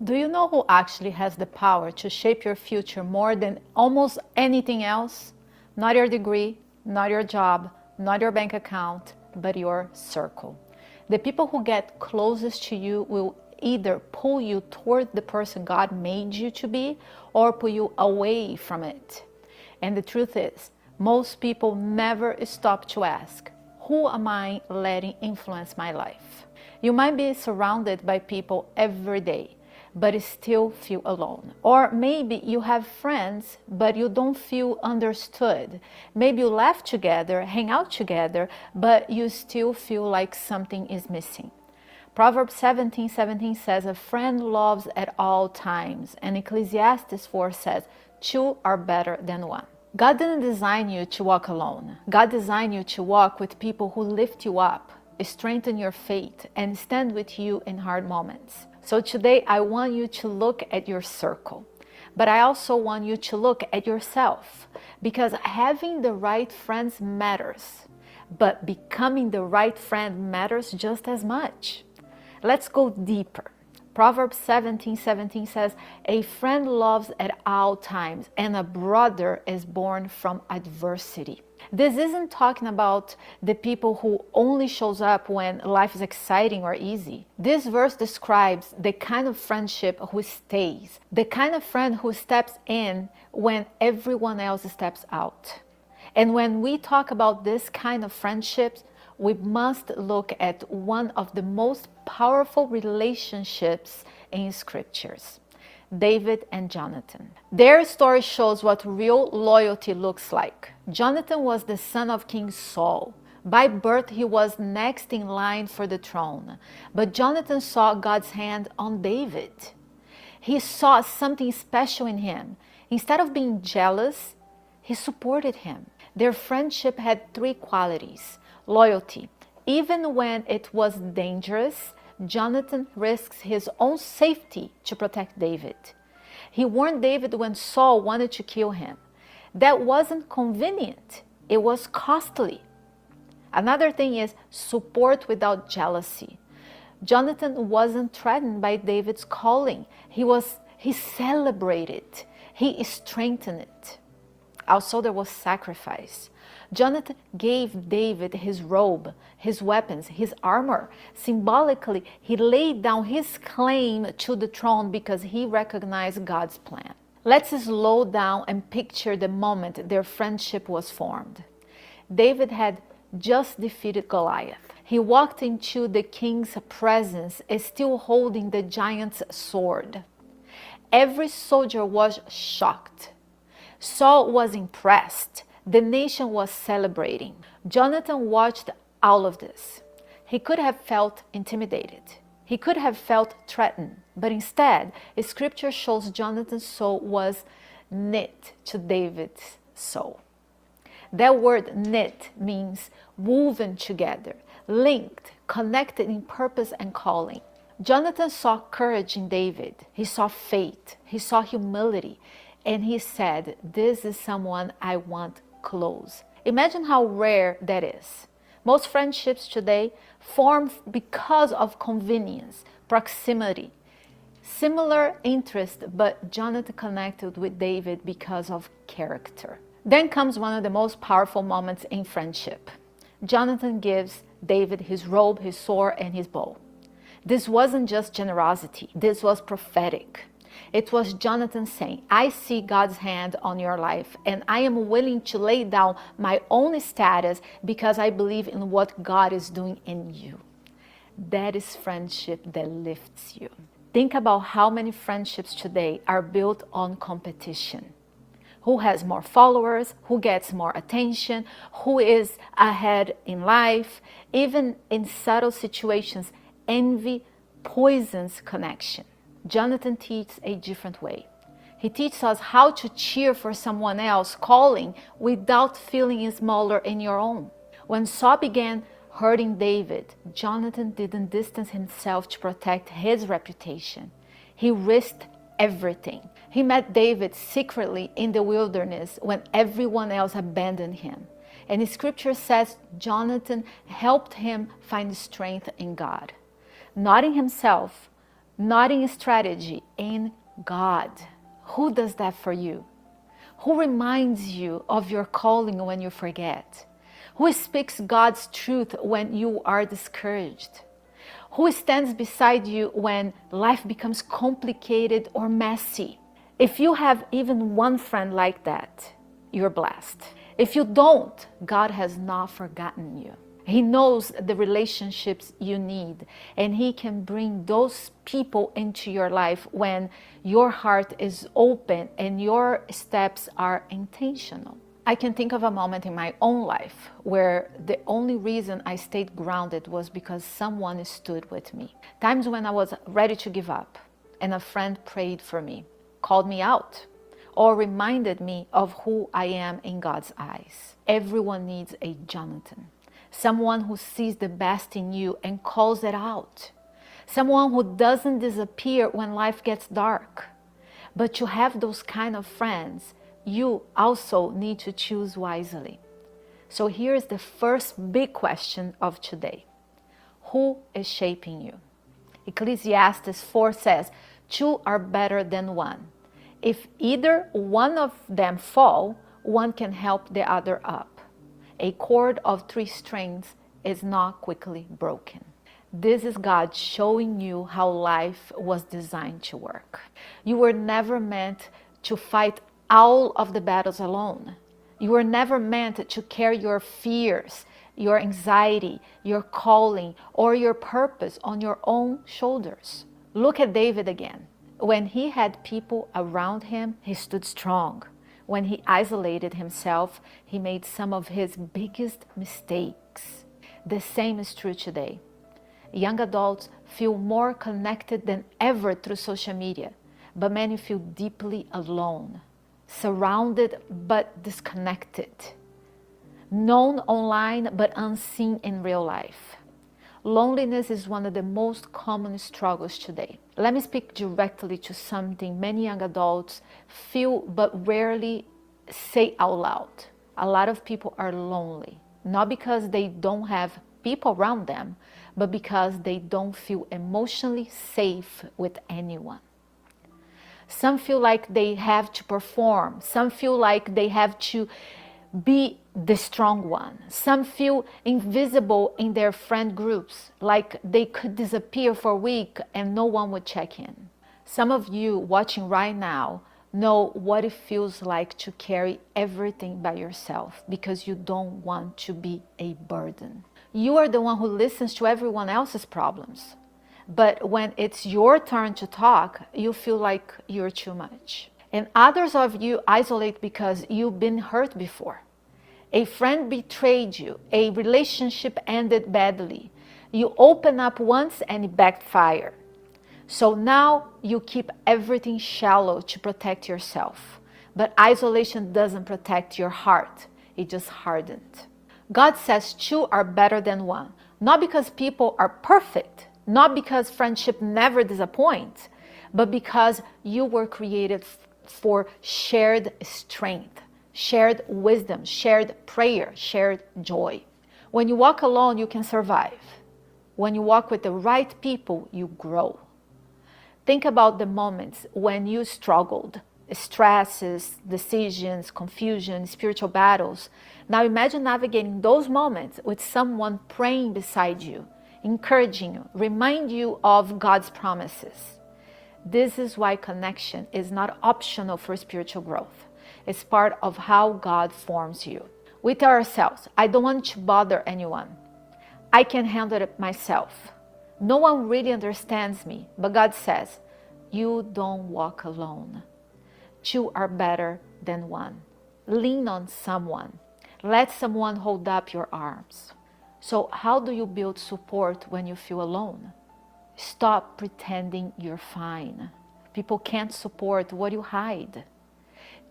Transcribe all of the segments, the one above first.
Do you know who actually has the power to shape your future more than almost anything else? Not your degree, not your job, not your bank account, but your circle. The people who get closest to you will either pull you toward the person God made you to be or pull you away from it. And the truth is, most people never stop to ask, who am I letting influence my life? You might be surrounded by people every day, but still feel alone. Or maybe you have friends, but you don't feel understood. Maybe you laugh together, hang out together, but you still feel like something is missing. Proverbs 17:17 says, a friend loves at all times. And Ecclesiastes 4 says, two are better than one. God didn't design you to walk alone. God designed you to walk with people who lift you up, strengthen your faith, and stand with you in hard moments. So today I want you to look at your circle, but I also want you to look at yourself, because having the right friends matters, but becoming the right friend matters just as much. Let's go deeper. Proverbs 17:17 says, a friend loves at all times, and a brother is born from adversity. This isn't talking about the people who only shows up when life is exciting or easy. This verse describes the kind of friendship who stays, the kind of friend who steps in when everyone else steps out. And when we talk about this kind of friendships, we must look at one of the most powerful relationships in scriptures, David and Jonathan. Their story shows what real loyalty looks like. Jonathan was the son of King Saul. By birth, he was next in line for the throne. But Jonathan saw God's hand on David. He saw something special in him. Instead of being jealous, he supported him. Their friendship had three qualities. Loyalty. Even when it was dangerous, Jonathan risks his own safety to protect David. He warned David when Saul wanted to kill him. That wasn't convenient. It was costly. Another thing is support without jealousy. Jonathan wasn't threatened by David's calling. He celebrated. He strengthened it. Also, there was sacrifice. Jonathan gave David his robe, his weapons, his armor. Symbolically, he laid down his claim to the throne because he recognized God's plan. Let's slow down and picture the moment their friendship was formed. David had just defeated Goliath. He walked into the king's presence, still holding the giant's sword. Every soldier was shocked. Saul was impressed. The nation was celebrating. Jonathan watched all of this. He could have felt intimidated. He could have felt threatened. But instead, scripture shows Jonathan's soul was knit to David's soul. That word knit means woven together, linked, connected in purpose and calling. Jonathan saw courage in David. He saw faith. He saw humility. And he said, this is someone I want close. Imagine how rare that is. Most friendships today form because of convenience, proximity, similar interest, but Jonathan connected with David because of character. Then comes one of the most powerful moments in friendship. Jonathan gives David his robe, his sword, and his bow. This wasn't just generosity. This was prophetic. It was Jonathan saying, I see God's hand on your life, and I am willing to lay down my own status because I believe in what God is doing in you. That is friendship that lifts you. Think about how many friendships today are built on competition. Who has more followers, who gets more attention, who is ahead in life. Even in subtle situations, envy poisons connection. Jonathan teaches a different way. He teaches us how to cheer for someone else calling without feeling smaller in your own. When Saul began hurting David, Jonathan didn't distance himself to protect his reputation. He risked everything. He met David secretly in the wilderness when everyone else abandoned him. And the scripture says Jonathan helped him find strength in God. Not in himself, Not in strategy, in God. Who does that for you? Who reminds you of your calling when you forget? Who speaks God's truth when you are discouraged? Who stands beside you when life becomes complicated or messy? If you have even one friend like that, you're blessed. If you don't, God has not forgotten you. He knows the relationships you need, and He can bring those people into your life when your heart is open and your steps are intentional. I can think of a moment in my own life where the only reason I stayed grounded was because someone stood with me. Times when I was ready to give up and a friend prayed for me, called me out, or reminded me of who I am in God's eyes. Everyone needs a Jonathan. Someone who sees the best in you and calls it out. Someone who doesn't disappear when life gets dark. But to have those kind of friends, you also need to choose wisely. So here's the first big question of today. Who is shaping you? Ecclesiastes 4 says, 2 are better than 1. If either one of them fall, one can help the other up. A cord of 3 strings is not quickly broken. This is God showing you how life was designed to work. You were never meant to fight all of the battles alone. You were never meant to carry your fears, your anxiety, your calling, or your purpose on your own shoulders. Look at David again. When he had people around him, he stood strong. When he isolated himself, he made some of his biggest mistakes. The same is true today. Young adults feel more connected than ever through social media, but many feel deeply alone, surrounded but disconnected, known online but unseen in real life. Loneliness is one of the most common struggles today. Let me speak directly to something many young adults feel but rarely say out loud. A lot of people are lonely, not because they don't have people around them, but because they don't feel emotionally safe with anyone. Some feel like they have to perform. Some feel like they have to be the strong one. Some feel invisible in their friend groups, like they could disappear for a week and no one would check in. Some of you watching right now know what it feels like to carry everything by yourself because you don't want to be a burden. You are the one who listens to everyone else's problems. But when it's your turn to talk, you feel like you're too much. And others of you isolate because you've been hurt before. A friend betrayed you. A relationship ended badly. You open up once and it backfired. So now you keep everything shallow to protect yourself. But isolation doesn't protect your heart. It just hardened. God says 2 are better than 1. Not because people are perfect. Not because friendship never disappoints. But because you were created for shared strength, shared wisdom, shared prayer, shared joy. When you walk alone, you can survive. When you walk with the right people, you grow. Think about the moments when you struggled, stresses, decisions, confusion, spiritual battles. Now imagine navigating those moments with someone praying beside you, encouraging you, remind you of God's promises. This is why connection is not optional for spiritual growth. It's part of how God forms you. We tell ourselves, I don't want to bother anyone. I can handle it myself. No one really understands me, but God says, you don't walk alone. 2 are better than 1. Lean on someone. Let someone hold up your arms. So how do you build support when you feel alone? Stop pretending you're fine. People can't support what you hide.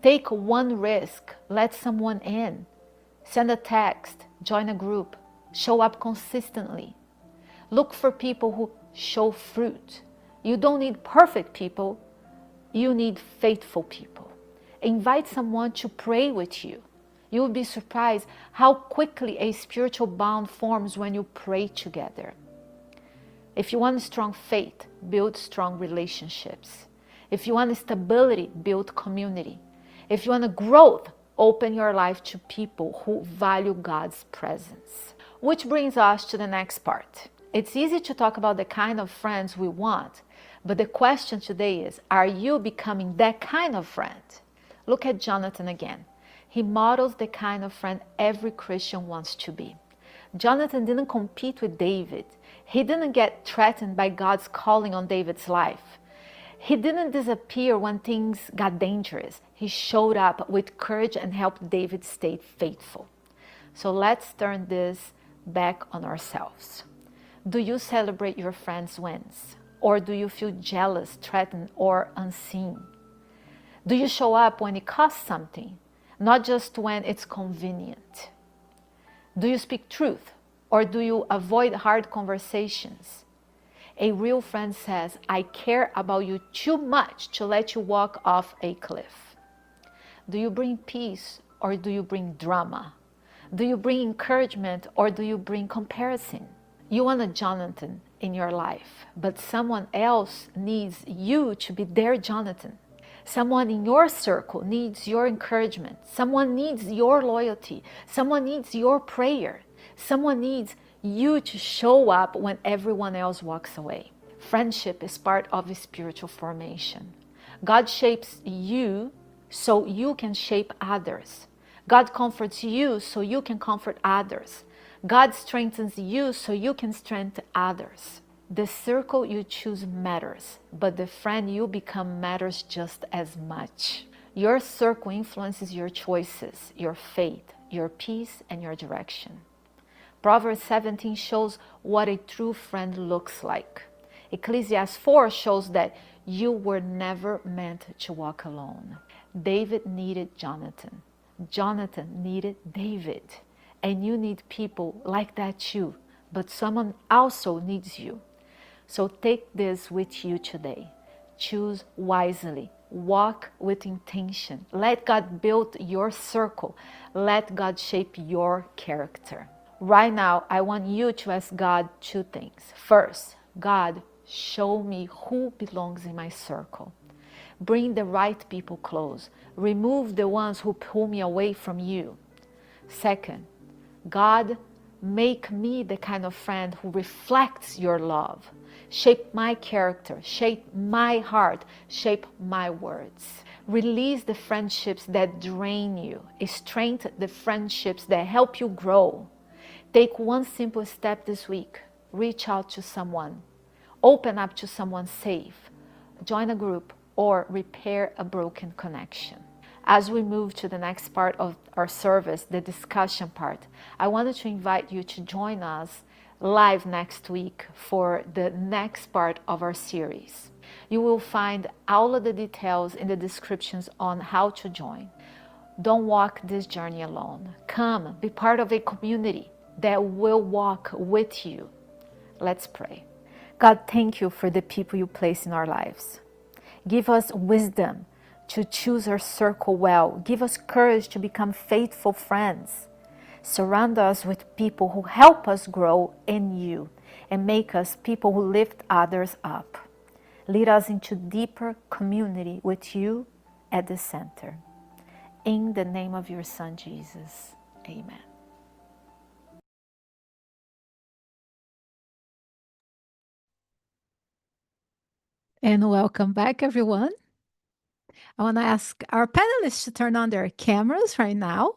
Take one risk. Let someone in. Send a text. Join a group. Show up consistently. Look for people who show fruit. You don't need perfect people. You need faithful people. Invite someone to pray with you. You will be surprised how quickly a spiritual bond forms when you pray together. If you want strong faith, build strong relationships. If you want stability, build community. If you want growth, open your life to people who value God's presence. Which brings us to the next part. It's easy to talk about the kind of friends we want, but the question today is, are you becoming that kind of friend? Look at Jonathan again. He models the kind of friend every Christian wants to be. Jonathan didn't compete with David. He didn't get threatened by God's calling on David's life. He didn't disappear when things got dangerous. He showed up with courage and helped David stay faithful. So let's turn this back on ourselves. Do you celebrate your friends' wins? Or do you feel jealous, threatened, or unseen? Do you show up when it costs something, not just when it's convenient? Do you speak truth, or do you avoid hard conversations? A real friend says, I care about you too much to let you walk off a cliff. Do you bring peace, or do you bring drama? Do you bring encouragement, or do you bring comparison? You want a Jonathan in your life, but someone else needs you to be their Jonathan. Someone in your circle needs your encouragement. Someone needs your loyalty. Someone needs your prayer. Someone needs you to show up when everyone else walks away. Friendship is part of spiritual formation. God shapes you so you can shape others. God comforts you so you can comfort others. God strengthens you so you can strengthen others. The circle you choose matters, but the friend you become matters just as much. Your circle influences your choices, your faith, your peace, and your direction. Proverbs 17 shows what a true friend looks like. Ecclesiastes 4 shows that you were never meant to walk alone. David needed Jonathan. Jonathan needed David. And you need people like that too, but someone also needs you. So take this with you today. Choose wisely. Walk with intention. Let God build your circle. Let God shape your character. Right now, I want you to ask God two things. First, God, show me who belongs in my circle. Bring the right people close. Remove the ones who pull me away from you. Second, God, make me the kind of friend who reflects your love. Shape my character, shape my heart, shape my words. Release the friendships that drain you. Strengthen the friendships that help you grow. Take one simple step this week. Reach out to someone. Open up to someone safe. Join a group or repair a broken connection. As we move to the next part of our service, the discussion part, I wanted to invite you to join us live next week for the next part of our series. You will find all of the details in the descriptions on how to join. Don't walk this journey alone. Come, be part of a community that will walk with you. Let's pray. God, thank you for the people you place in our lives. Give us wisdom to choose our circle well. Give us courage to become faithful friends. Surround us with people who help us grow in you and make us people who lift others up. Lead us into deeper community with you at the center. In the name of your Son, Jesus. Amen. And welcome back, everyone. I want to ask our panelists to turn on their cameras right now.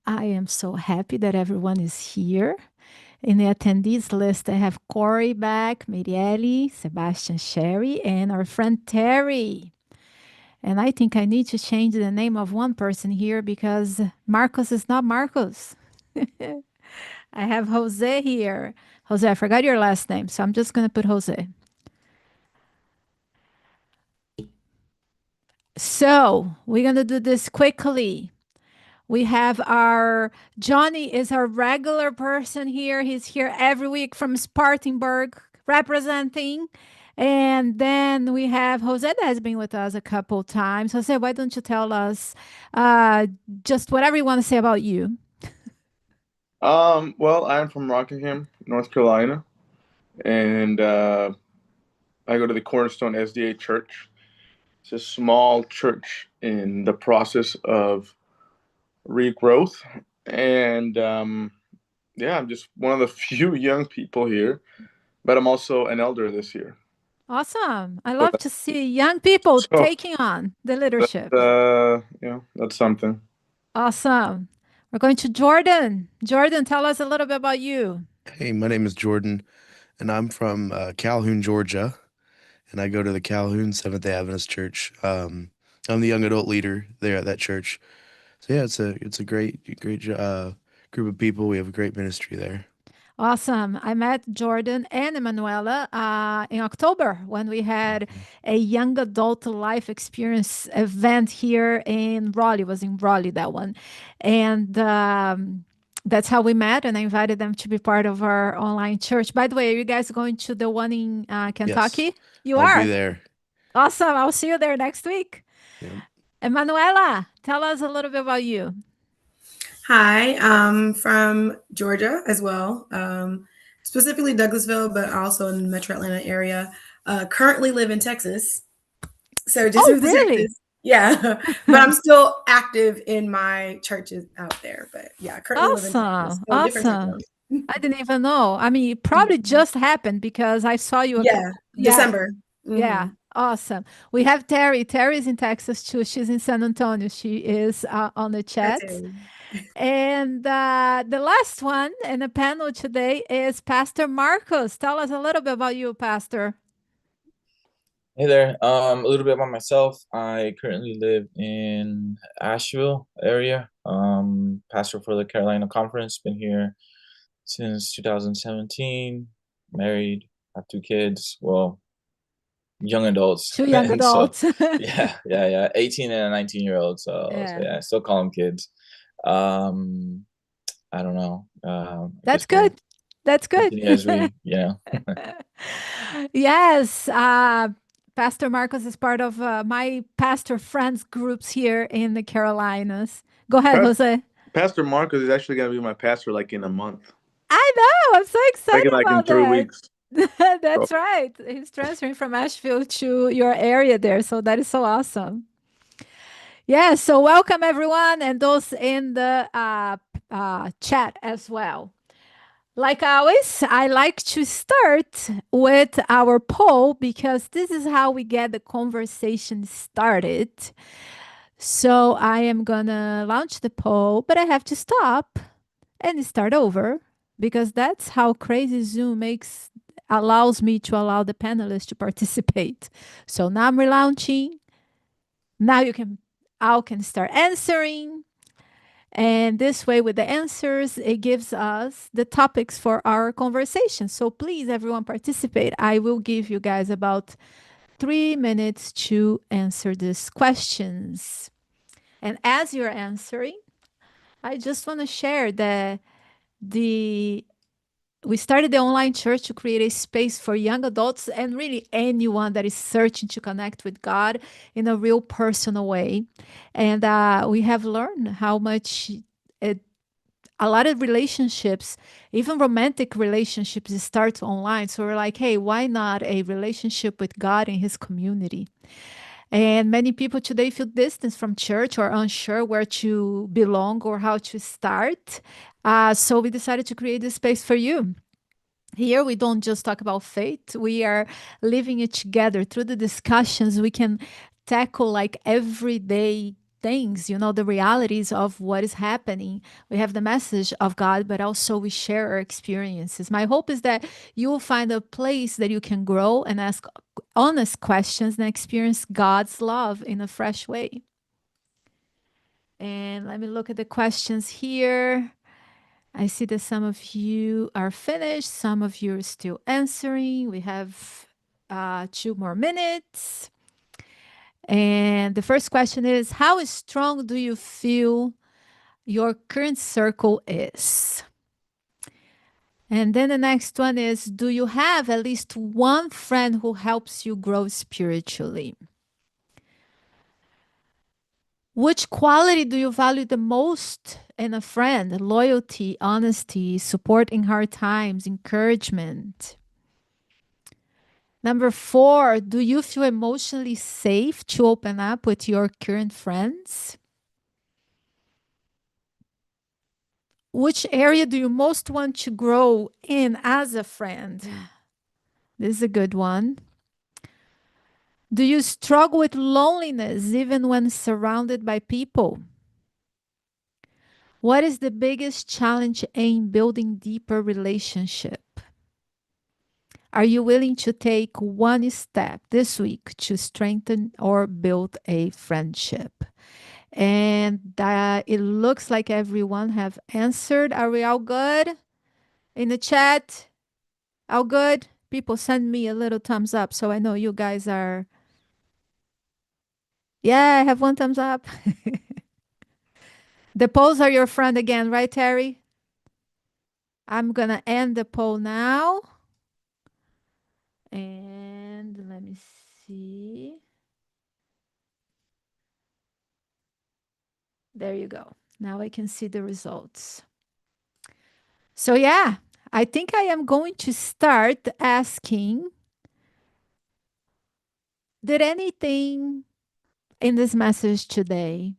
I am so happy that everyone is here. In the attendees list, I have Corey back, Mirieli, Sebastian, Sherry, and our friend Terry. And I think I need to change the name of one person here because Marcos is not Marcos. I have Jose here. Jose, I forgot your last name, so I'm just going to put Jose. So we're going to do this quickly. We have our Johnny is our regular person here. He's here every week from Spartanburg representing. And then we have Jose that has been with us a couple times. Jose, why don't you tell us just whatever you want to say about you? Well, I'm from Rockingham, North Carolina. and I go to the Cornerstone SDA Church. It's a small church in the process of regrowth, and yeah, I'm just one of the few young people here, but I'm also an elder this year. Awesome. I So love to see young people so taking on the leadership. that's something. Awesome. We're going to Jordan. Jordan, tell us a little bit about you. Hey, my name is Jordan, and I'm from Calhoun, Georgia, and I go to the Calhoun Seventh Day Adventist Church. I'm the young adult leader there at that church. So yeah, it's a great group of people. We have a great ministry there. Awesome. I met Jordan and Emanuela in October when we had a young adult life experience event here in Raleigh. It was in Raleigh, that one. And that's how we met. And I invited them to be part of our online church. By the way, are you guys going to the one in Yes, Kentucky? You I'll be are? there. Awesome. I'll see you there next week. Yep. Emanuela, tell us a little bit about you. Hi, I'm from Georgia as well, specifically Douglasville, but also in the Metro Atlanta area. Currently live in Texas, so just Oh, moved to really? Texas. Yeah, but I'm still active in my churches out there. But yeah, currently live in Texas, Awesome. so different time Awesome. zone. I didn't even know. I mean, it probably Mhm. just happened because I saw you a Yeah, couple. Yeah, December. yeah. Hmm. Awesome. We have Terry. Terry's in Texas too. She's in San Antonio. She is on the That's chat. it. And the last one in the panel today is Pastor Marcos. Tell us a little bit about you, Pastor. Hey there. A little bit about myself. I currently live in Asheville area. Pastor for the Carolina Conference. Been here since 2017. Married. Have two kids. Well, young adults. Two young And so, adults. yeah. 18 and a 19-year-old. So Yeah, yeah, I still call them kids. Um, I don't know. I that's guess we'll good. That's good. continue as we. Yes, Pastor Marcos is part of my pastor friends groups here in the Carolinas. Go ahead, Pas- Jose. Pastor Marcus is actually going to be my pastor like in a month, I know. I'm so like excited in about 3 weeks. that. So That's right. He's transferring from Asheville to your area there. So that is so awesome. Yeah. So welcome everyone and those in the chat as well. Like always, I like to start with our poll because this is how we get the conversation started. So I am gonna launch the poll, but I have to stop and start over because that's how crazy Zoom makes allows me to allow the panelists to participate. So now I'm relaunching. Now you can I can start answering. And this way, with the answers, it gives us the topics for our conversation. So please, everyone, participate. I will give you guys about 3 minutes to answer these questions. And as you're answering, I just want to share that the we started the online church to create a space for young adults and really anyone that is searching to connect with God in a real personal way. And we have learned how much it a lot of relationships, even romantic relationships, start online. So we're like, hey, why not a relationship with God and His community? And many people today feel distance from church or unsure where to belong or how to start. So we decided to create this space for you. Here, we don't just talk about faith, we are living it together. Through the discussions, we can tackle like everyday things, the realities of what is happening. We have the message of God, but also we share our experiences. My hope is that you will find a place that you can grow and ask honest questions and experience God's love in a fresh way. And let me look at the questions here. I see that some of you are finished, some of you are still answering. We have 2 more minutes. And the first question is: how strong do you feel your current circle is? And then the next one is: do you have at least one friend who helps you grow spiritually? Which quality do you value the most in a friend? Loyalty, honesty, support in hard times, encouragement. Number 4, do you feel emotionally safe to open up with your current friends? Which area do you most want to grow in as a friend? This is a good one. Do you struggle with loneliness even when surrounded by people? What is the biggest challenge in building deeper relationship? Are you willing to take one step this week to strengthen or build a friendship? And it looks like everyone have answered. Are we all good in the chat? All good? People send me a little thumbs up so I know you guys are. Yeah, I have one thumbs up. The polls are your friend again, right, Terry? I'm going to end the poll now. And let me see. There you go. Now I can see the results. So yeah, I think I am going to start asking, did anything in this message today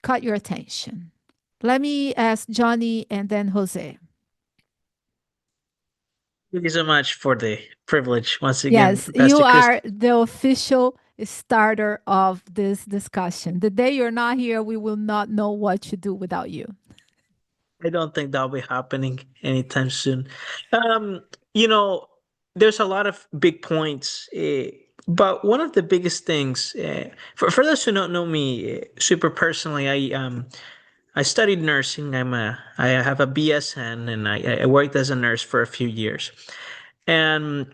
caught your attention? Let me ask Johnny and then Jose. Thank you so much for the privilege once again, Yes, you Pastor Chris. are the official starter of this discussion. The day you're not here, we will not know what to do without you. I don't think that'll be happening anytime soon. Um, you know, there's a lot of big points, but one of the biggest things for those who don't know me super personally, I studied nursing. I have a BSN, and I worked as a nurse for a few years. And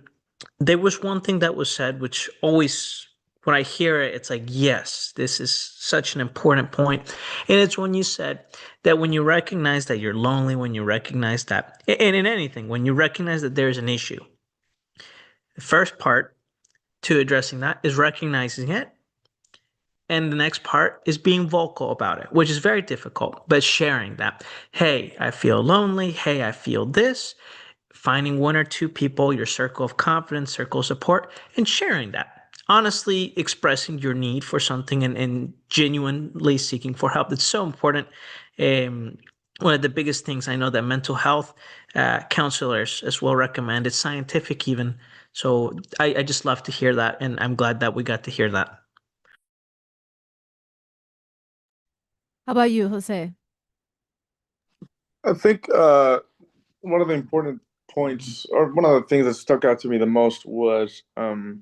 there was one thing that was said, which always, when I hear it, it's like, yes, this is such an important point. And it's when you said that when you recognize that you're lonely, when you recognize that, and in anything, when you recognize that there's an issue, the first part to addressing that is recognizing it. And the next part is being vocal about it, which is very difficult, but sharing that. Hey, I feel lonely. Hey, I feel this. Finding one or two people, your circle of confidence, circle of support, and sharing that. Honestly, expressing your need for something and genuinely seeking for help. It's so important. One of the biggest things I know that mental health counselors as well recommend. It's scientific even. So I just love to hear that, and I'm glad that we got to hear that. How about you, Jose? I think one of the important points, or one of the things that stuck out to me the most, was the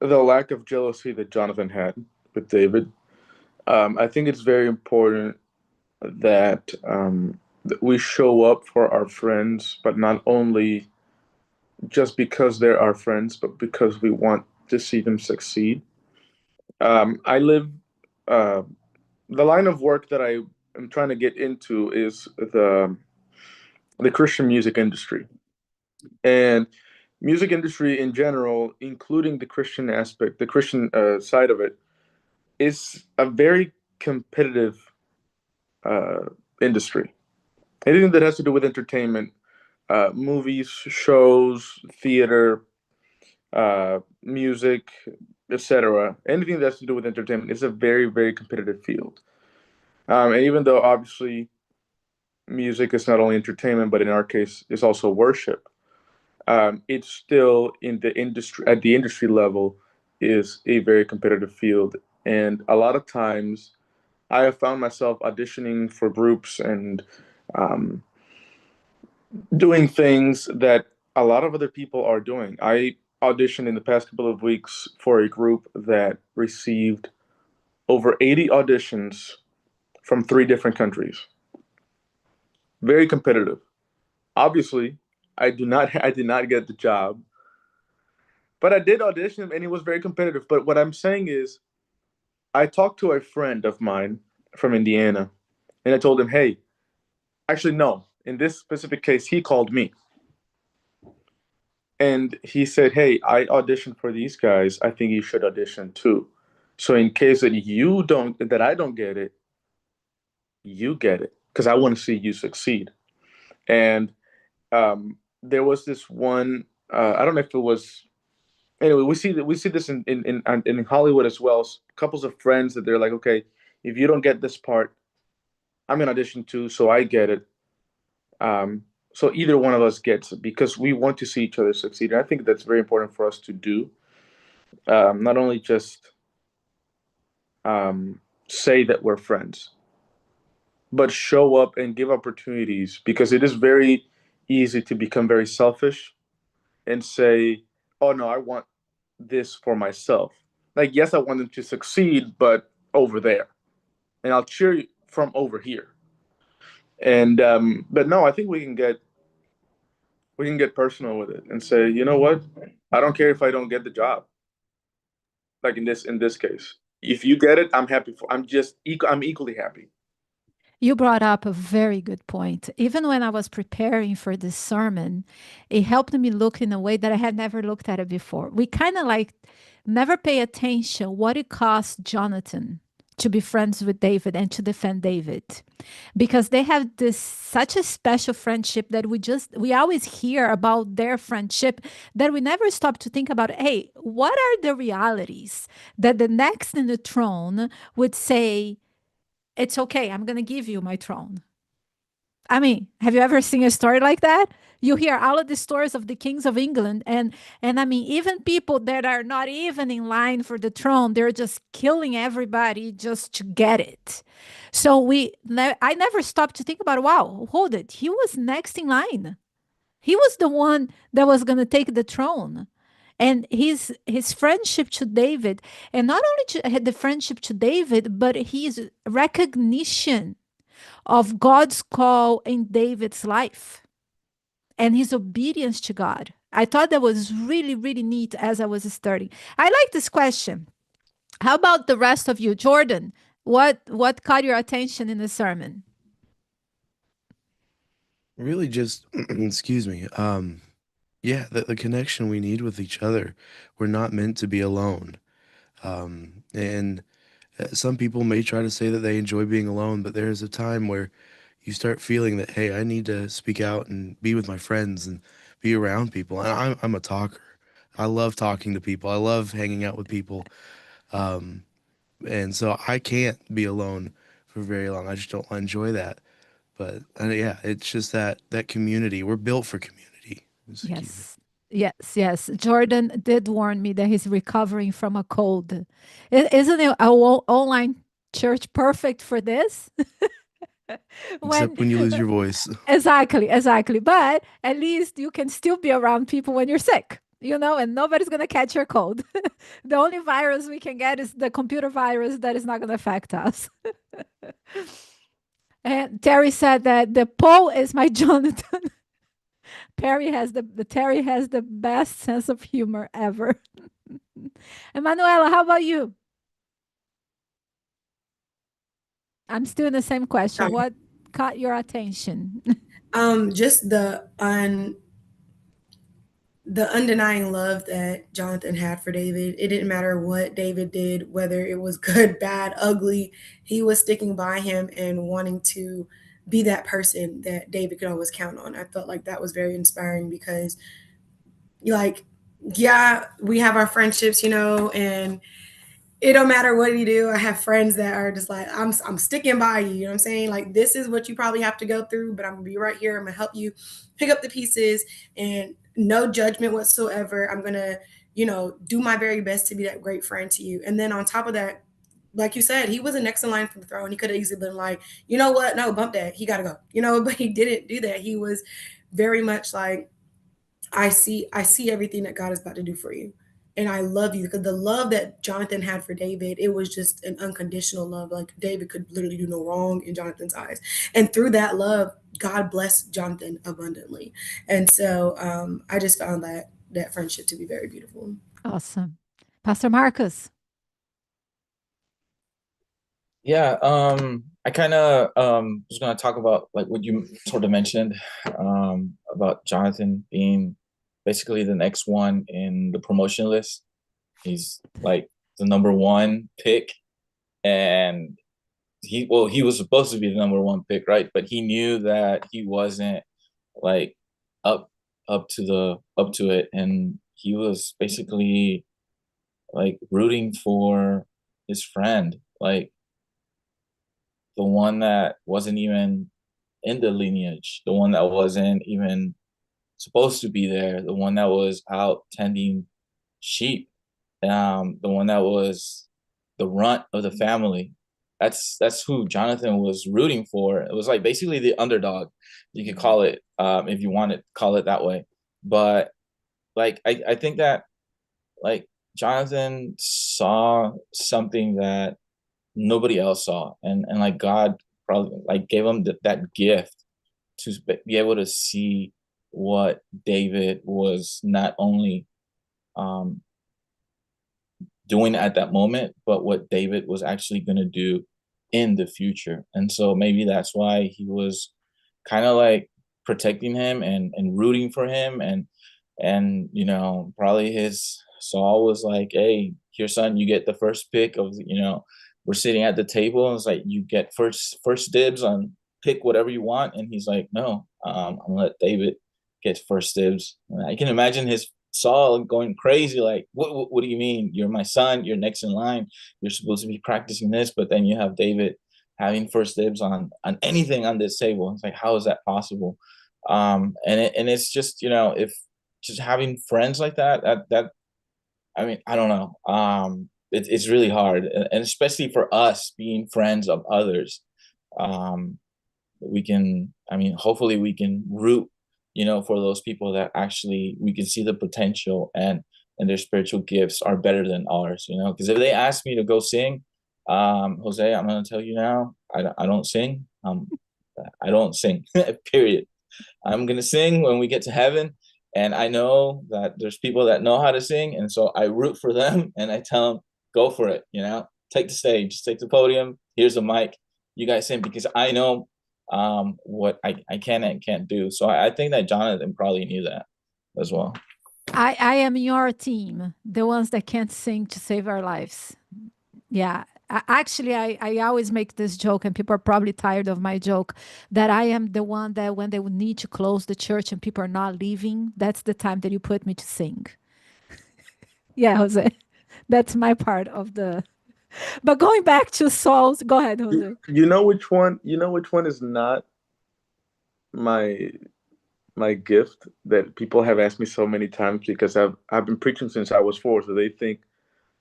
lack of jealousy that Jonathan had with David. I think it's very important that we show up for our friends, but not only just because they're our friends, but because we want to see them succeed. I live the line of work that I am trying to get into is the Christian music industry, and music industry in general, including the Christian aspect, the Christian side of it, is a very competitive uh, industry. Anything that has to do with entertainment, movies, shows, theater, music, etc. Anything that has to do with entertainment is a very, very competitive field. And even though obviously music is not only entertainment, but in our case, it's also worship. It's still in the industry at the industry level is a very competitive field, and a lot of times I have found myself auditioning for groups and um, doing things that a lot of other people are doing. I auditioned in the past couple of weeks for a group that received over 80 auditions from 3 different countries. Very competitive. Obviously, I did not get the job, but I did audition and it was very competitive. But what I'm saying is I talked to a friend of mine from Indiana and I told him, "Hey, actually no, in this specific case he called me and he said, "Hey, I auditioned for these guys. I think you should audition too. So in case that I don't get it, you get it because I want to see you succeed." And there was this one I don't know if it was. Anyway, we see this in Hollywood as well. Couples of friends that they're like, okay, if you don't get this part, I'm in audition too, so I get it. Um, so either one of us gets it because we want to see each other succeed. And I think that's very important for us to do. Not only just say that we're friends, but show up and give opportunities because it is very easy to become very selfish and say, "Oh no, I want this for myself." Like, yes, I want them to succeed, but over there, and I'll cheer you from over here. And but no, I think we can get personal with it and say, you know what? I don't care if I don't get the job. Like in this case, if you get it, I'm happy for. I'm equally happy. You brought up a very good point. Even when I was preparing for this sermon, it helped me look in a way that I had never looked at it before. We kind of like never pay attention what it cost Jonathan to be friends with David and to defend David, because they have this such a special friendship that we always hear about their friendship, that we never stop to think about, hey, what are the realities that the next in the throne would say, it's okay, I'm going to give you my throne. I mean, have you ever seen a story like that? You hear all of the stories of the kings of England, and I mean, even people that are not even in line for the throne, they're just killing everybody just to get it. So I never stopped to think about, wow, hold it, he was next in line. He was the one that was going to take the throne. And his friendship to David, and not only the friendship to David, but his recognition of God's call in David's life and his obedience to God. I thought that was really, really neat as I was studying. I like this question. How about the rest of you? Jordan, what caught your attention in the sermon? Really just excuse me. Yeah, the connection we need with each other. We're not meant to be alone. And some people may try to say that they enjoy being alone, but there's a time where you start feeling that, hey, I need to speak out and be with my friends and be around people. And I'm a talker. I love talking to people. I love hanging out with people. Um, and so I can't be alone for very long. I just don't enjoy that. But yeah, it's just that community. We're built for community. Is the key thing. Yes. Yes, yes. Jordan did warn me that he's recovering from a cold. Isn't it a online church perfect for this? when Except when you lose your voice. Exactly, exactly. But at least you can still be around people when you're sick, and nobody's going to catch your cold. The only virus we can get is the computer virus that is not going to affect us. And Terry said that the Paul is my Jonathan. Terry has the best sense of humor ever. Emanuela, how about you? I'm still in the same question. What caught your attention? Just the undenying love that Jonathan had for David. It didn't matter what David did, whether it was good, bad, ugly. He was sticking by him and wanting to be that person that David could always count on. I felt like that was very inspiring because, like, yeah, we have our friendships, and it don't matter what you do. I have friends that are just like, I'm sticking by you. You know what I'm saying? Like, this is what you probably have to go through, but I'm gonna be right here. I'm gonna help you pick up the pieces and no judgment whatsoever. I'm gonna, do my very best to be that great friend to you. And then on top of that, like you said, he wasn't next in line for the throne. He could have easily been like, you know what? No, bump that. He gotta go. But he didn't do that. He was very much like, I see everything that God is about to do for you. And I love you, because the love that Jonathan had for David, it was just an unconditional love. Like, David could literally do no wrong in Jonathan's eyes. And through that love, God blessed Jonathan abundantly. And so I just found that friendship to be very beautiful. Awesome. Pastor Marcus. Yeah, I kind of was going to talk about like what you sort of mentioned about Jonathan being basically the next one in the promotion list. He's like the number one pick, and he was supposed to be the number one pick, right? But he knew that he wasn't like up up to it, and he was basically like rooting for his friend, like the one that wasn't even in the lineage, the one that wasn't even supposed to be there, the one that was out tending sheep, the one that was the runt of the family. That's who Jonathan was rooting for. It was like basically the underdog, you could call it, if you want to call it that way. But like I think that like Jonathan saw something that nobody else saw, and like God probably like gave him that gift to be able to see what David was not only um, doing at that moment, but what David was actually going to do in the future. And so maybe that's why he was kind of like protecting him and rooting for him. And, you know, probably his Saul was like, hey, here, son, you get the first pick of, you know, we're sitting at the table. And it's like, you get first dibs on pick whatever you want. And he's like, no, I'm gonna let David get first dibs. And I can imagine his Saul going crazy, like, what do you mean? You're my son, you're next in line, you're supposed to be practicing this, but then you have David having first dibs on anything on this table. It's like, how is that possible? And it's just, you know, if just having friends like that I mean, I don't know. It's really hard, and especially for us being friends of others. Um, we can, I mean, hopefully we can root, you know, for those people that actually we can see the potential, and their spiritual gifts are better than ours, you know. Because if they ask me to go sing, Jose, I'm gonna tell you now, I don't sing. I don't sing. Period. I'm gonna sing when we get to heaven, and I know that there's people that know how to sing, and so I root for them, and I tell them, go for it, you know, take the stage, take the podium. Here's a mic, you guys sing, because I know what I can and can't do. So I think that Jonathan probably knew that as well. I am your team, the ones that can't sing to save our lives. Yeah. Actually, I always make this joke, and people are probably tired of my joke, that I am the one that when they would need to close the church and people are not leaving, that's the time that you put me to sing. Yeah, Jose. That's my part of the. But going back to Saul's, go ahead, Jose. You know which one? You know which one is not my my gift that people have asked me so many times, because I've been preaching since I was 4, so they think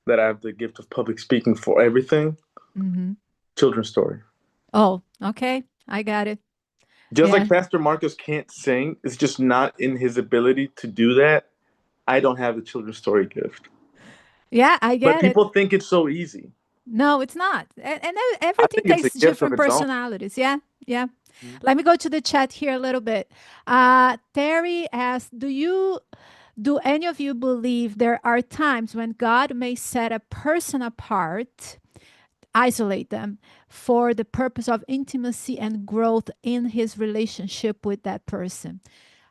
that I have the gift of public speaking for everything. Mm-hmm. Children's story. Oh, okay. I got it. Just Yeah. like Pastor Marcus can't sing, it's just not in his ability to do that. I don't have the children's story gift. Yeah, I But get it. people think it's so easy. No, it's not. And I everything think it's a takes gift of different its own. personalities. Yeah. Yeah. Mhm. Let me go to the chat here a little bit. Terry asks, do any of you believe there are times when God may set a person apart, isolate them for the purpose of intimacy and growth in his relationship with that person?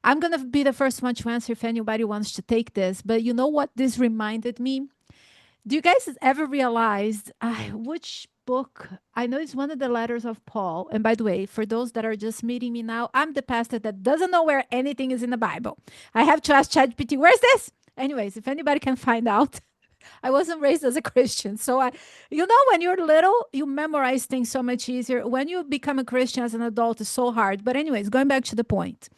I'm going to be the first one to answer if anybody wants to take this, but you know what this reminded me? Do you guys ever realize which book? I know it's one of the letters of Paul. And by the way, for those that are just meeting me now, I'm the pastor that doesn't know where anything is in the Bible. I have to ask ChatGPT, where's this? Anyways, if anybody can find out, I wasn't raised as a Christian. So when you're little, you memorize things so much easier. When you become a Christian as an adult, it's so hard. But anyways, going back to the point.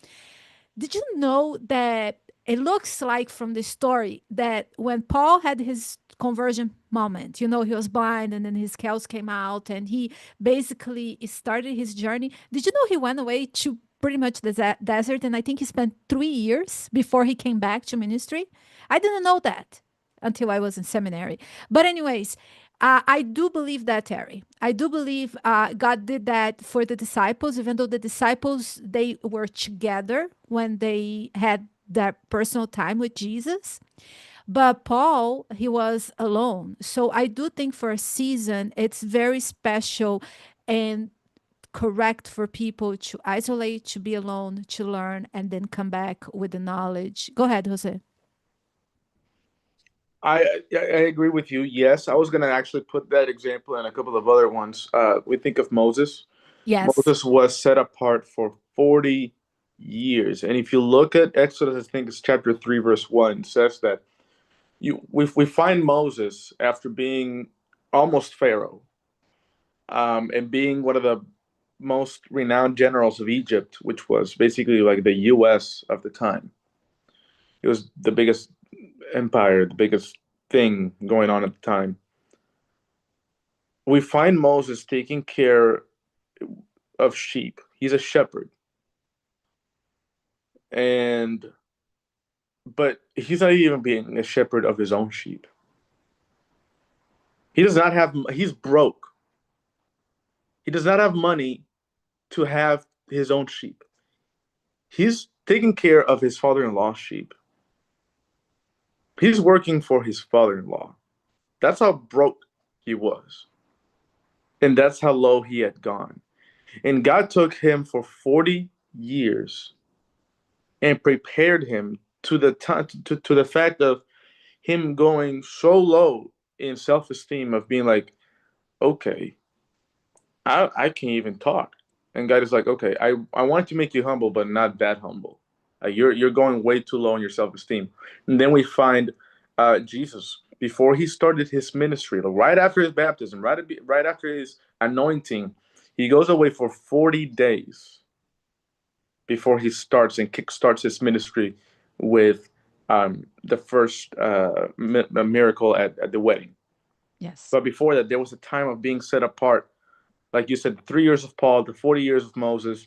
Did you know that it looks like from the story that when Paul had his conversion moment, he was blind and then his scales came out and he basically started his journey. Did you know he went away to pretty much the desert, and I think he spent 3 years before he came back to ministry? I didn't know that until I was in seminary. But anyways, I do believe that, Terry. I do believe God did that for the disciples, even though the disciples, they were together when they had that personal time with Jesus. But Paul, he was alone. So I do think for a season, it's very special and correct for people to isolate, to be alone, to learn, and then come back with the knowledge. Go ahead, Jose. I agree with you. Yes, I was going to actually put that example and a couple of other ones. We think of Moses. Yes. Moses was set apart for 40 years. And if you look at Exodus, I think it's chapter 3, verse 1, it says that we find Moses after being almost Pharaoh, and being one of the most renowned generals of Egypt, which was basically like the U.S. of the time. It was the biggest empire, the biggest thing going on at the time. We find Moses taking care of sheep. He's a shepherd. But he's not even being a shepherd of his own sheep. He's broke. He does not have money to have his own sheep. He's taking care of his father-in-law's sheep. He's working for his father-in-law. That's how broke he was. And that's how low he had gone. And God took him for 40 years and prepared him to the fact of him going so low in self-esteem of being like, okay, I can't even talk. And God is like, okay, I want to make you humble, but not that humble. You're going way too low in your self-esteem. And then we find Jesus before he started his ministry, right after his baptism, right after his anointing, he goes away for 40 days before he starts and kickstarts his ministry with the first miracle at the wedding. Yes. But before that, there was a time of being set apart. Like you said, the 3 years of Paul, the 40 years of Moses,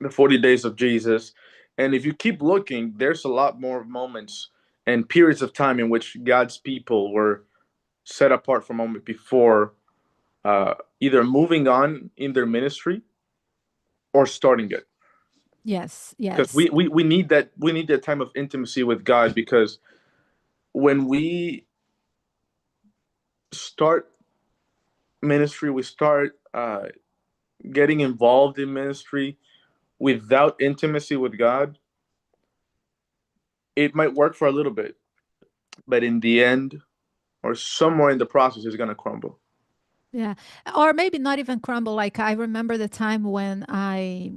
the 40 days of Jesus. And if you keep looking, there's a lot more moments and periods of time in which God's people were set apart for a moment before either moving on in their ministry or starting it. Yes, Because yes. we need that time of intimacy with God, because when we start ministry, we start getting involved in ministry without intimacy with God, it might work for a little bit, but in the end, or somewhere in the process, it's going to crumble. Yeah. Or maybe not even crumble. Like I remember the time when I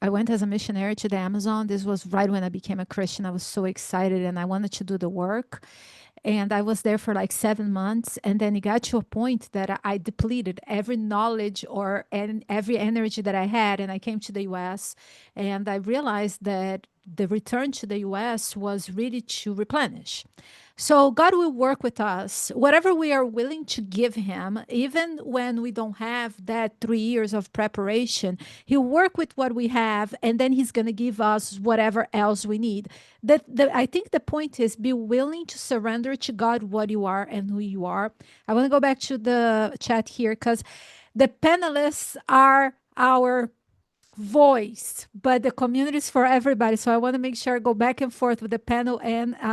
went as a missionary to the Amazon. This was right when I became a Christian. I was so excited and I wanted to do the work. And I was there for like 7 months. And then it got to a point that I depleted every knowledge and every energy that I had. And I came to the US and I realized that the return to the US was really to replenish. So God will work with us, whatever we are willing to give Him, even when we don't have that 3 years of preparation. He'll work with what we have, and then He's going to give us whatever else we need. I think the point is be willing to surrender to God what you are and who you are. I want to go back to the chat here because the panelists are our voice, but the community is for everybody. So I want to make sure I go back and forth with the panel and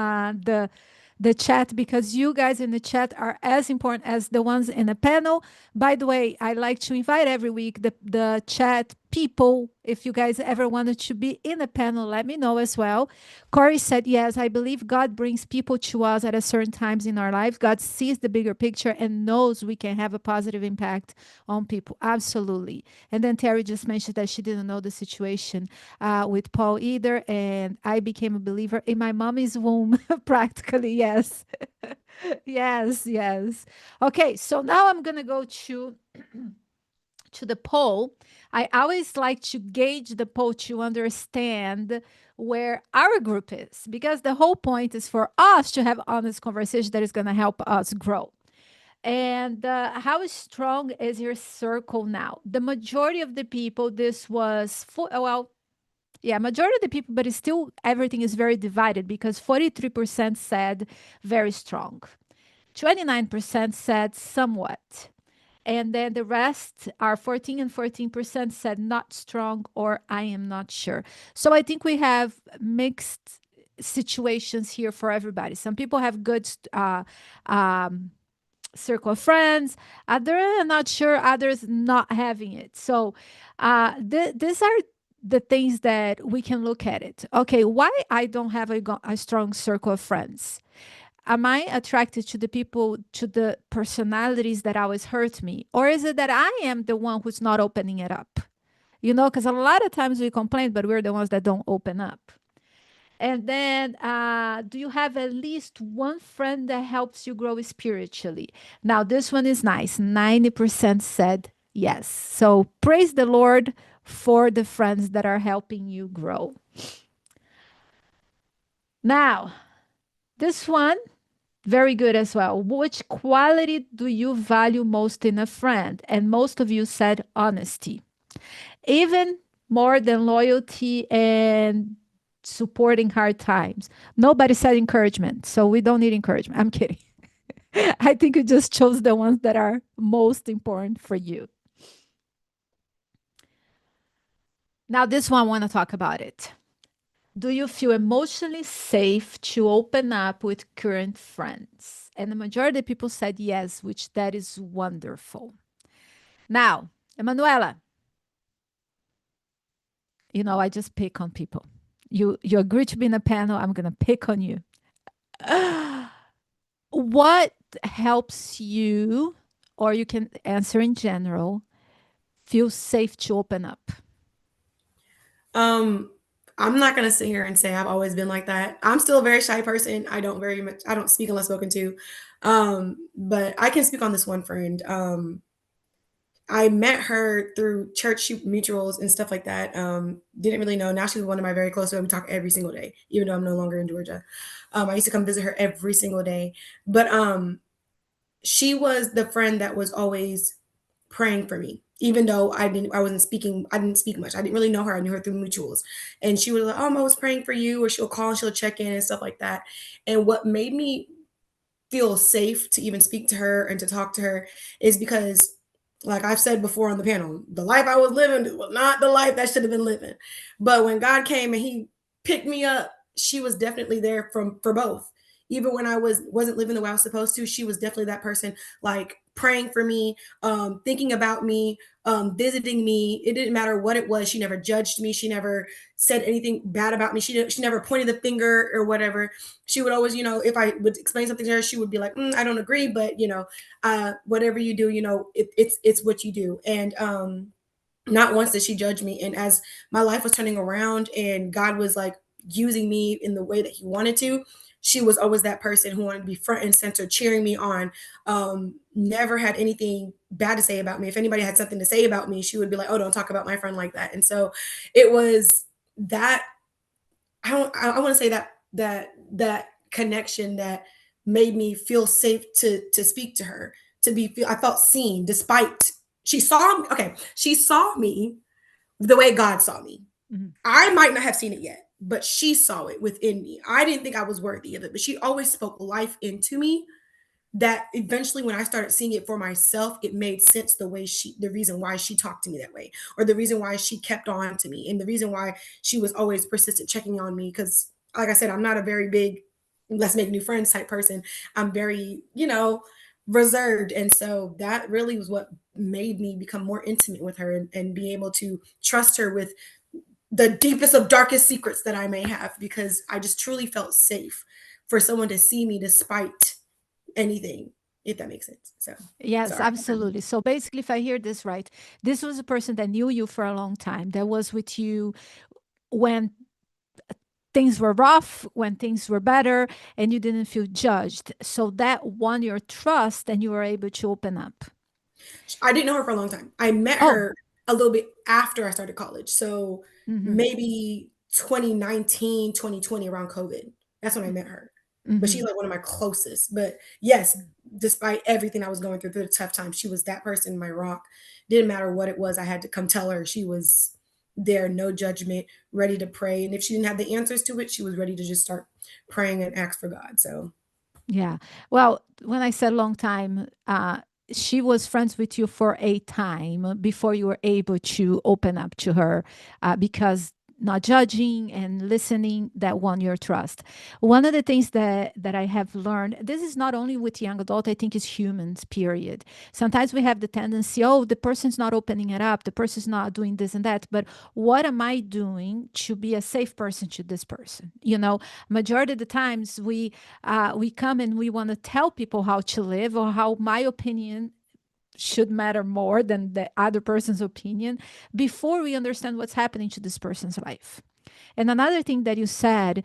the chat, because you guys in the chat are as important as the ones in the panel. By the way, I like to invite every week the chat people. If you guys ever wanted to be in the panel, let me know as well. Corey said, yes, I believe God brings people to us at a certain times in our lives. God sees the bigger picture and knows we can have a positive impact on people. Absolutely. And then Terry just mentioned that she didn't know the situation with Paul either. And I became a believer in my mommy's womb, practically. Yes. Yes, yes. Okay, so now I'm going to go to the poll. I always like to gauge the poll to understand where our group is, because the whole point is for us to have honest conversation that is going to help us grow. And how strong is your circle now? The majority of the people, this was majority of the people, but it's still everything is very divided, because 43% said very strong, 29% said somewhat, and then the rest are 14 and 14% said not strong or I am not sure. So I think we have mixed situations here for everybody. Some people have good circle of friends, others are not sure, others not having it. So these are the things that we can look at it. Okay, why I don't have a strong circle of friends? Am I attracted to the people, to the personalities that always hurt me? Or is it that I am the one who's not opening it up? because a lot of times we complain, but we're the ones that don't open up. And then, do you have at least one friend that helps you grow spiritually? Now, this one is nice. 90% said yes. So, praise the Lord for the friends that are helping you grow. Now, this one, very good as well. Which quality do you value most in a friend? And most of you said honesty, even more than loyalty and supporting hard times. Nobody said encouragement, so we don't need encouragement. I'm kidding. I think you just chose the ones that are most important for you. Now, this one, I want to talk about it. Do you feel emotionally safe to open up with current friends? And the majority of people said yes, which that is wonderful. Now, Emanuela, I just pick on people. You agree to be in a panel, I'm going to pick on you. What helps you, or you can answer in general, feel safe to open up? I'm not gonna sit here and say I've always been like that. I'm still a very shy person. I don't speak unless spoken to. But I can speak on this one friend. I met her through church mutuals and stuff like that. Didn't really know. Now she's one of my very close friends. We talk every single day, even though I'm no longer in Georgia. I used to come visit her every single day. But she was the friend that was always praying for me, even though I didn't speak much. I didn't really know her. I knew her through mutuals. And she was like, "Oh, I'm always praying for you," or she'll call and she'll check in and stuff like that. And what made me feel safe to even speak to her and to talk to her is because, like I've said before on the panel, the life I was living was not the life that should have been living. But when God came and he picked me up, she was definitely there for both. Even when I wasn't living the way I was supposed to, she was definitely that person, like praying for me, thinking about me, visiting me. It didn't matter what it was. She never judged me. She never said anything bad about me. She never pointed the finger or whatever. She would always, if I would explain something to her, she would be like, I don't agree, but whatever you do, it's what you do. And not once did she judge me. And as my life was turning around and God was like using me in the way that he wanted to, she was always that person who wanted to be front and center, cheering me on. Never had anything bad to say about me. If anybody had something to say about me, she would be like, "Oh, don't talk about my friend like that." And so it was that I want to say that connection that made me feel safe to speak to her, I felt seen despite she saw me the way God saw me. Mhm. I might not have seen it yet, but she saw it within me. I didn't think I was worthy of it, but she always spoke life into me, that eventually when I started seeing it for myself, it made sense the reason why she talked to me that way, or the reason why she kept on to me, and the reason why she was always persistent checking on me. Because, like I said, I'm not a very big let's make new friends type person. I'm very, reserved. And so that really was what made me become more intimate with her, and be able to trust her with the deepest of darkest secrets that I may have, because I just truly felt safe for someone to see me despite anything, if that makes sense. So, Yes, sorry. absolutely. So basically, if I hear this right, this was a person that knew you for a long time, that was with you when things were rough, when things were better, and you didn't feel judged. So that won your trust and you were able to open up. I didn't know her for a long time. I met Oh, her a little bit after I started college. So mhm, maybe 2019, 2020, around COVID. That's when I met her. But she's mhm. like one of my closest. But yes, despite everything I was going through the tough times, she was that person, my rock. Didn't matter what it was, I had to come tell her. She was there, no judgment, ready to pray. And if she didn't have the answers to it, she was ready to just start praying and ask for God. So Yeah. Well, when I said long time, she was friends with you for a time before you were able to open up to her, because not judging and listening, that won your trust. One of the things that I have learned, this is not only with young adult, I think it's humans, period. Sometimes we have the tendency, oh, the person's not opening it up, the person's not doing this and that, but what am I doing to be a safe person to this person? Majority of the times we come and we want to tell people how to live, or how my opinion should matter more than the other person's opinion before we understand what's happening to this person's life. And another thing that you said,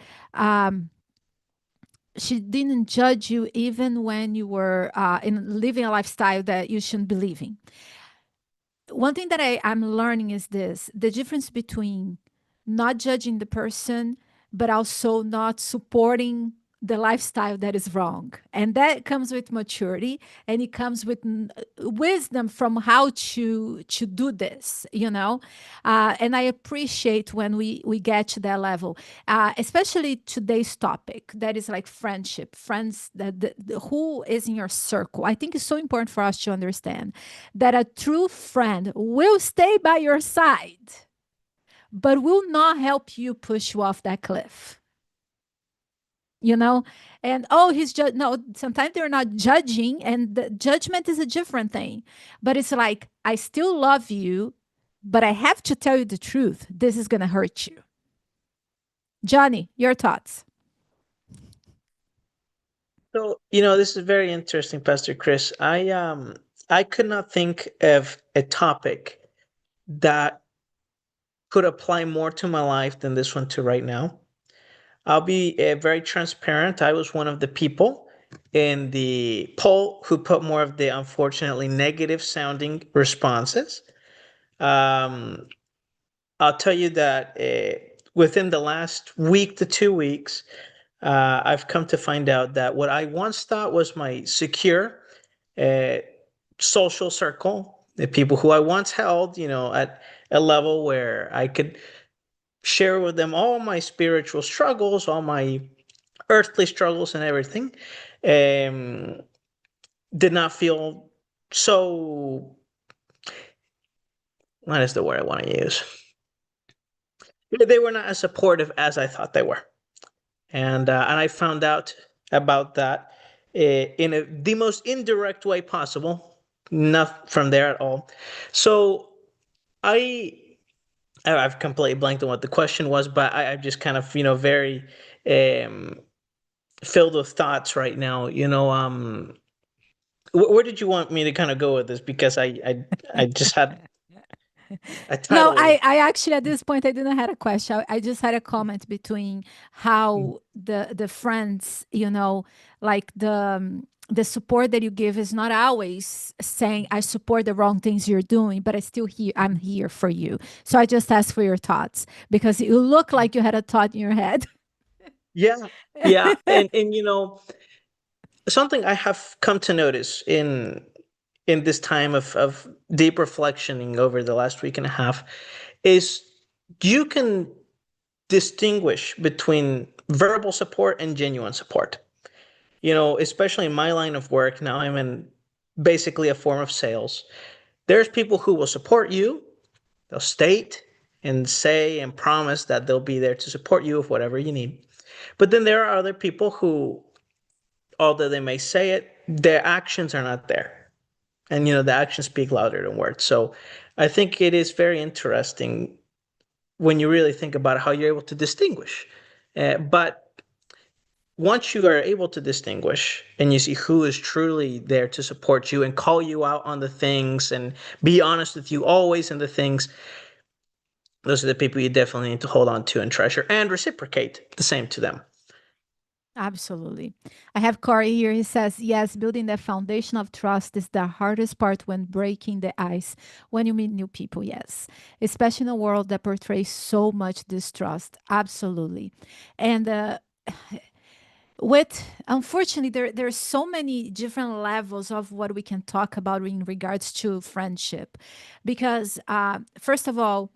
she didn't judge you even when you were in living a lifestyle that you shouldn't be living. One thing that I'm learning is this: the difference between not judging the person, but also not supporting the lifestyle that is wrong. And that comes with maturity, and it comes with wisdom from how to do this, you know. And I appreciate when we get to that level, especially today's topic that is like friendship, friends, who is in your circle. I think it's so important for us to understand that a true friend will stay by your side, but will not help you push you off that cliff. You know, and oh, he's just no, sometimes they're not judging, and the judgment is a different thing. But it's like, I still love you, but I have to tell you the truth. This is gonna hurt you. Johnny, your thoughts? So, this is very interesting, Pastor Chris. I could not think of a topic that could apply more to my life than this one to right now. I'll be very transparent. I was one of the people in the poll who put more of the unfortunately negative sounding responses. Um, I'll tell you that within the last week to 2 weeks, I've come to find out that what I once thought was my secure uh, social circle, the people who I once held, at a level where I could share with them all my spiritual struggles, all my earthly struggles, and everything, um, did not feel so. What is the word I want to use? They were not as supportive as I thought they were, and I found out about that in the most indirect way possible. Not from there at all. So I I've completely blanked on what the question was, but I'm just kind of very um, filled with thoughts right now. Where did you want me to kind of go with this? Because I just had a No, title. I actually at this point I didn't have a question. I just had a comment between how the friends, like the support that you give is not always saying I support the wrong things you're doing, but I'm here for you. So I just asked for your thoughts because you look like you had a thought in your head. Yeah, yeah, and something I have come to notice in this time of deep reflectioning over the last week and a half is you can distinguish between verbal support and genuine support. Especially in my line of work now, I'm in basically a form of sales. There's people who will support you. They'll state and say and promise that they'll be there to support you with whatever you need. But then there are other people who, although they may say it, their actions are not there. And the actions speak louder than words. So I think it is very interesting when you really think about how you're able to distinguish. But once you are able to distinguish and you see who is truly there to support you and call you out on the things and be honest with you always in the things, those are the people you definitely need to hold on to and treasure and reciprocate the same to them. Absolutely. I have Corey here. He says, yes, building the foundation of trust is the hardest part when breaking the ice, when you meet new people. Yes. Especially in a world that portrays so much distrust. Absolutely. And unfortunately, there's so many different levels of what we can talk about in regards to friendship. Because, first of all,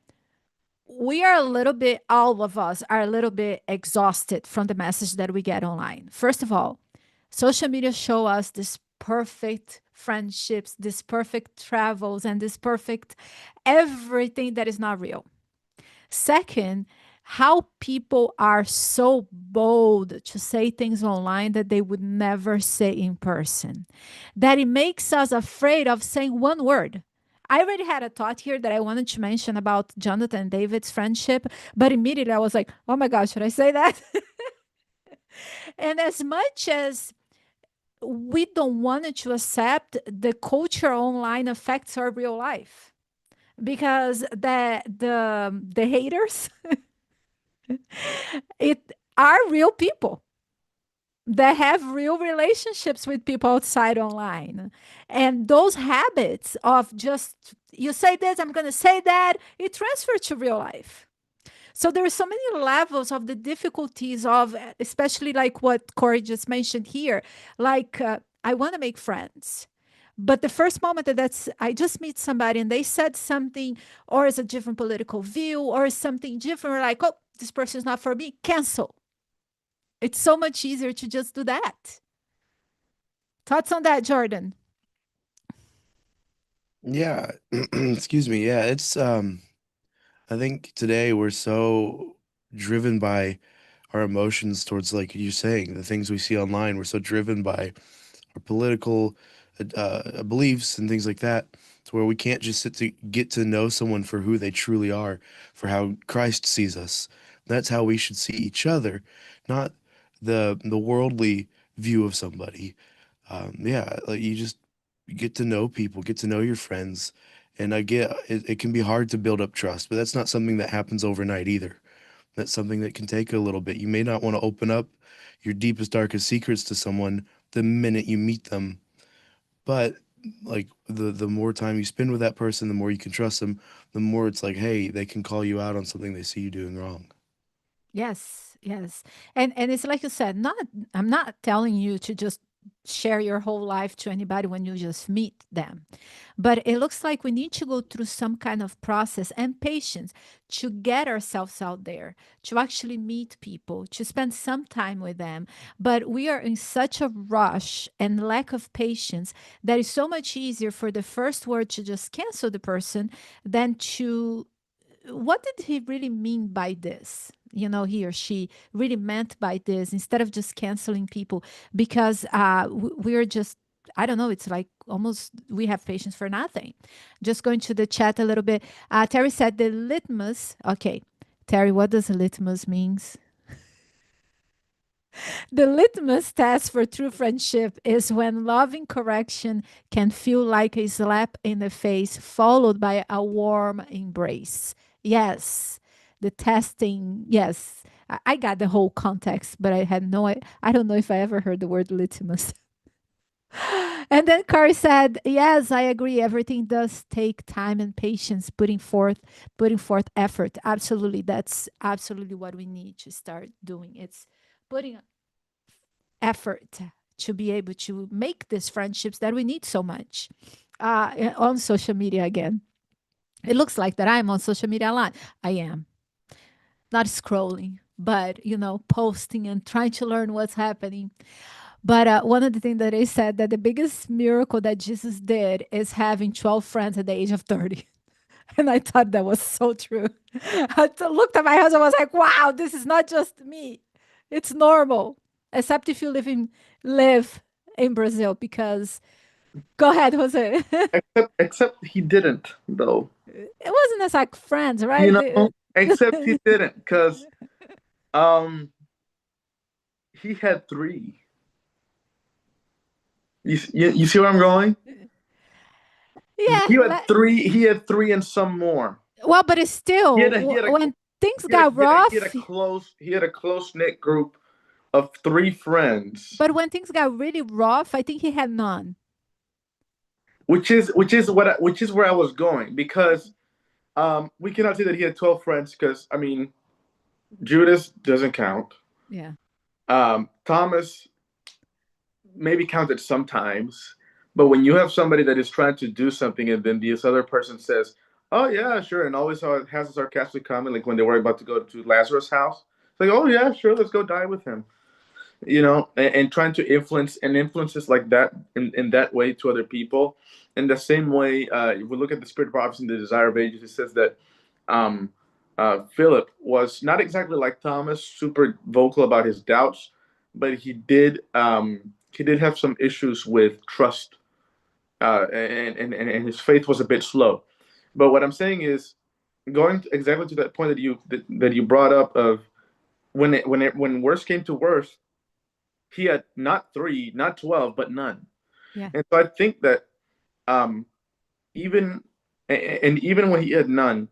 all of us are a little bit exhausted from the message that we get online. First of all, social media show us this perfect friendships, this perfect travels, and this perfect everything that is not real. Second, how people are so bold to say things online that they would never say in person, that it makes us afraid of saying one word. I already had a thought here that I wanted to mention about Jonathan and David's friendship, but immediately I was like, oh my gosh, should I say that? And as much as we don't want to accept the culture online affects our real life, because the haters it are real people that have real relationships with people outside online. And those habits of just, you say this, I'm going to say that, it transfers to real life. So there are so many levels of the difficulties of, especially like what Corey just mentioned here. Like, I want to make friends. But the first moment that's I just meet somebody and they said something, or is a different political view, or is something different, we're like, oh, this person is not for me, cancel. It's so much easier to just do that. Thoughts on that, Jordan? Yeah, excuse me. Yeah, it's I think today we're so driven by our emotions towards, like you're saying, the things we see online. We're so driven by our political beliefs and things like that, to where we can't just sit to get to know someone for who they truly are, for how Christ sees us. That's how we should see each other, not the worldly view of somebody. Yeah, like you just get to know people, get to know your friends, and I get it can be hard to build up trust, but that's not something that happens overnight either. That's something that can take a little bit. You may not want to open up your deepest, darkest secrets to someone the minute you meet them, but like the more time you spend with that person, the more you can trust them, the more it's like, hey, they can call you out on something they see you doing wrong. Yes, yes. And it's like you said, not I'm not telling you to just share your whole life to anybody when you just meet them. But it looks like we need to go through some kind of process and patience to get ourselves out there, to actually meet people, to spend some time with them. But we are in such a rush and lack of patience that it's so much easier for the first word to just cancel the person than to, what did he really mean by this? You know, he or she really meant by this, instead of just canceling people, because we're just, I don't know, it's like almost we have patience for nothing. Just going to the chat a little bit. Terry said the litmus. Okay, Terry, what does litmus means? The litmus test for true friendship is when loving correction can feel like a slap in the face, followed by a warm embrace. Yes, the testing. Yes, I got the whole context, but I had no. I don't know if I ever heard the word litmus. And then Carrie said, "Yes, I agree. Everything does take time and patience, putting forth effort. Absolutely, that's absolutely what we need to start doing. It's putting effort to be able to make these friendships that we need so much on social media again. It looks like that I'm on social media a lot. I am not scrolling, but posting and trying to learn what's happening. But one of the things that they said, that the biggest miracle that Jesus did is having 12 friends at the age of 30. And I thought that was so true. I looked at my husband, I was like, wow, this is not just me. It's normal. Except if you live in Brazil, because go ahead, Jose. Except he didn't though. It wasn't as like friends, You right? know, except he didn't, because um he had three. You see where I'm going? Yeah. He had three and some more. Well, but it's He had still, a he had a when things he had a, got he had a, he had a rough, close he had a close knit group of three friends, but when things got really rough, I think he had none. which is where I was going, because we cannot say that he had 12 friends, because I mean Judas doesn't count. Yeah. Thomas maybe counted sometimes, but when you have somebody that is trying to do something and then this other person says, "Oh yeah, sure," and always has a sarcastic comment, like when they were about to go to Lazarus' house, it's like, "Oh yeah, sure, let's go die with him," and trying to influences like that in that way to other people. In the same way, if we look at the spirit of prophecy in the Desire of Ages, it says that um, Philip was not exactly like Thomas, super vocal about his doubts, but he did have some issues with trust, and his faith was a bit slow. But what I'm saying is, going exactly to that point that you brought up of when worst came to worst, he had not 3, not 12, but none. Yeah. And so I think that even when he had none,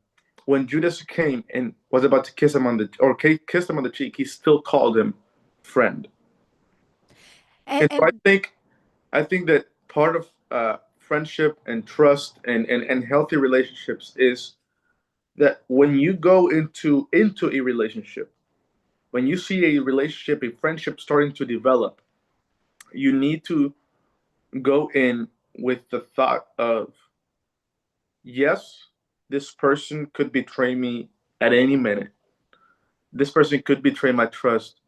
when Judas came and was about to kiss him on the cheek, he still called him friend. And so And I think that part of friendship and trust and healthy relationships is that when you go into a relationship, when you see a relationship, a friendship starting to develop, you need to go in with the thought of, yes, this person could betray me at any minute. This person could betray my trust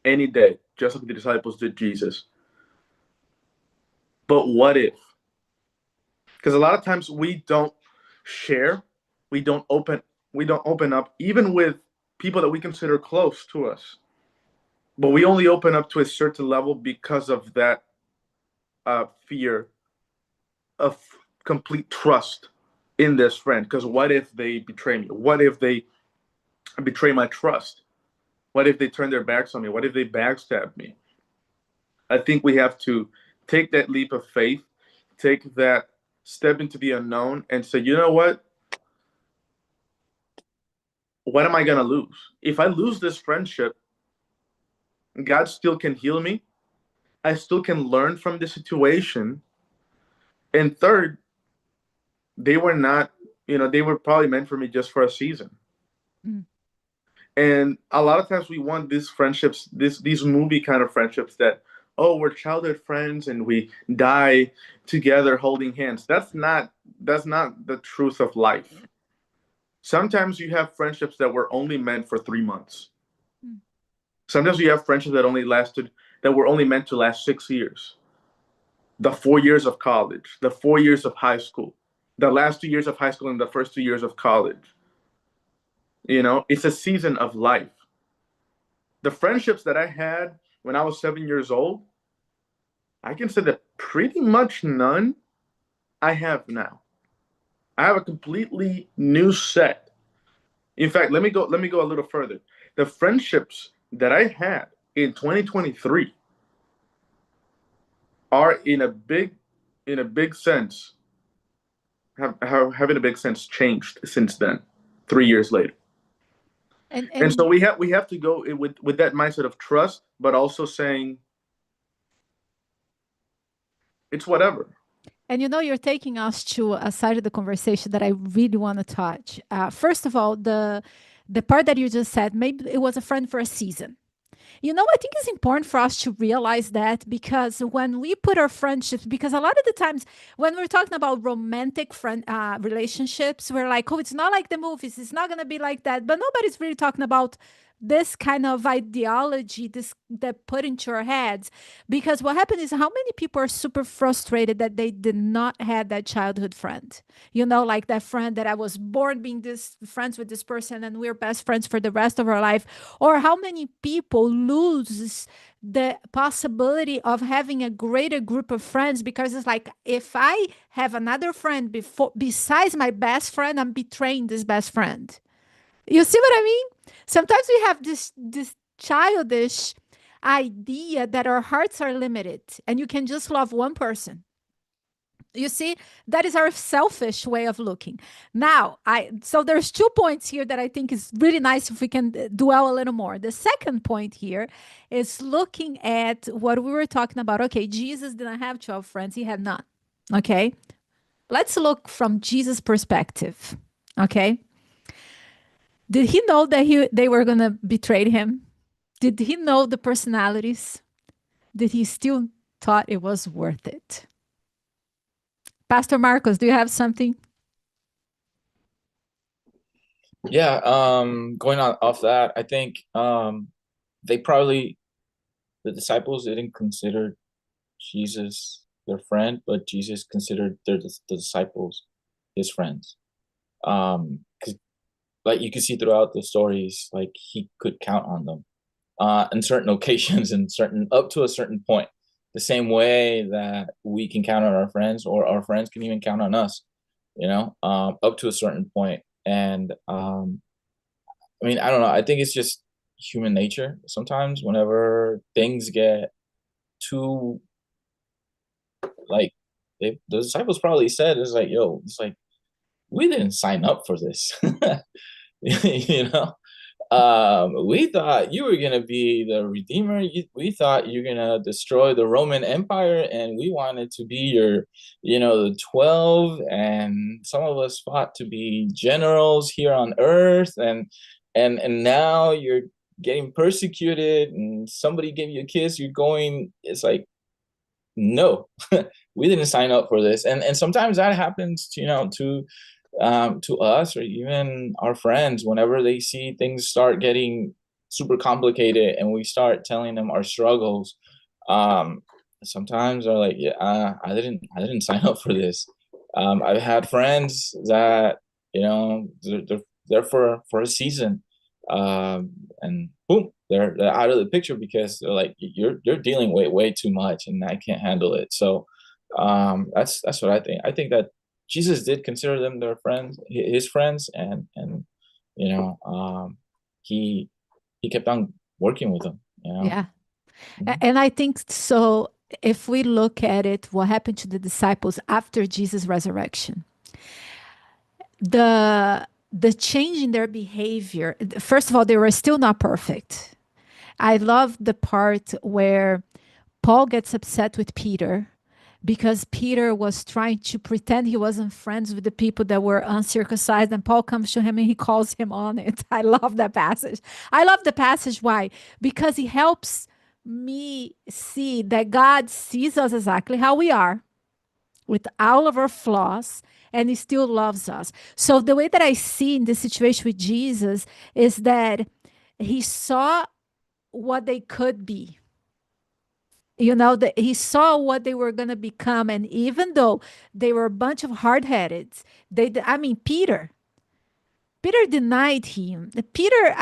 any day, just like the disciples did Jesus. But what if? Because a lot of times we don't share, we don't open, we don't open up, even with people that we consider close to us. But we only open up to a certain level because of that fear of complete trust in this friend. Because what if they betray me? What if they betray my trust? What if they turn their backs on me? What if they backstab me? I think we have to take that leap of faith, take that step into the unknown, and say, you know what? What am I going to lose? If I lose this friendship, God still can heal me. I still can learn from the situation. And third, they were not, they were probably meant for me just for a season. Mm. And a lot of times we want these friendships, these movie kind of friendships that, oh, we're childhood friends and we die together holding hands. That's not the truth of life. Sometimes you have friendships that were only meant for 3 months. Mm. Sometimes you have friendships that were only meant to last 6 years. The 4 years of college, the 4 years of high school, the last 2 years of high school and the first 2 years of college. It's a season of life. The friendships that I had when I was 7 years old, I can say that pretty much none I have now. I have a completely new set. In fact, let me go a little further. The friendships that I had in 2023 are in a big sense having a big sense changed since then, 3 years later. And so we have to go with that mindset of trust, but also saying it's whatever. And you're taking us to a side of the conversation that I really want to touch. First of all, the part that you just said, maybe it was a friend for a season. I think it's important for us to realize that, because when we put our friendships, because a lot of the times when we're talking about romantic friend relationships, we're like, oh, it's not like the movies, it's not going to be like that. But nobody's really talking about this kind of ideology that put into our heads, because what happened is, how many people are super frustrated that they did not have that childhood friend, like that friend that I was born being this friends with this person and we're best friends for the rest of our life. Or how many people lose the possibility of having a greater group of friends, because it's like, if I have another friend besides my best friend, I'm betraying this best friend. You see what I mean? Sometimes we have this childish idea that our hearts are limited and you can just love one person. You see, that is our selfish way of looking. Now, so there's 2 points here that I think is really nice if we can dwell a little more. The second point here is looking at what we were talking about. Okay, Jesus didn't have 12 friends, he had none. Okay, let's look from Jesus' perspective. Okay, did he know that they were going to betray him? Did he know the personalities? Did he still thought it was worth it? Pastor Marcos, do you have something? Yeah, going on off that, I think the disciples didn't consider Jesus their friend, but Jesus considered the disciples his friends. Because like you can see throughout the stories, like he could count on them in certain occasions and up to a certain point. The same way that we can count on our friends, or our friends can even count on us, up to a certain point. And I mean, I don't know. I think it's just human nature. Sometimes whenever things get too, like, the disciples probably said, it's like, yo, it's like, we didn't sign up for this. You know, we thought you were gonna be the redeemer. We thought you're gonna destroy the Roman Empire, and we wanted to be your, the 12. And some of us fought to be generals here on Earth, and now you're getting persecuted, and somebody gave you a kiss. You're going. It's like, no, we didn't sign up for this. And sometimes that happens, to us, or even our friends, whenever they see things start getting super complicated and we start telling them our struggles. Sometimes they're like, yeah, I didn't sign up for this. I've had friends that, they're there for a season, and boom, they're out of the picture because they're like, you're dealing way too much, and I can't handle it. So that's what I think. I think that Jesus did consider them their friends, his friends, and he kept on working with them. Yeah. Mhm. And I think so. If we look at it, what happened to the disciples after Jesus' resurrection, the change in their behavior. First of all, they were still not perfect. I love the part where Paul gets upset with Peter because Peter was trying to pretend he wasn't friends with the people that were uncircumcised, and Paul comes to him and he calls him on it. I love that passage. I love the passage. Why? Because he helps me see that God sees us exactly how we are, with all of our flaws, and he still loves us. So the way that I see in this situation with Jesus is that he saw what they could be. That he saw what they were going to become. And even though they were a bunch of hard-headed, Peter denied him. Peter,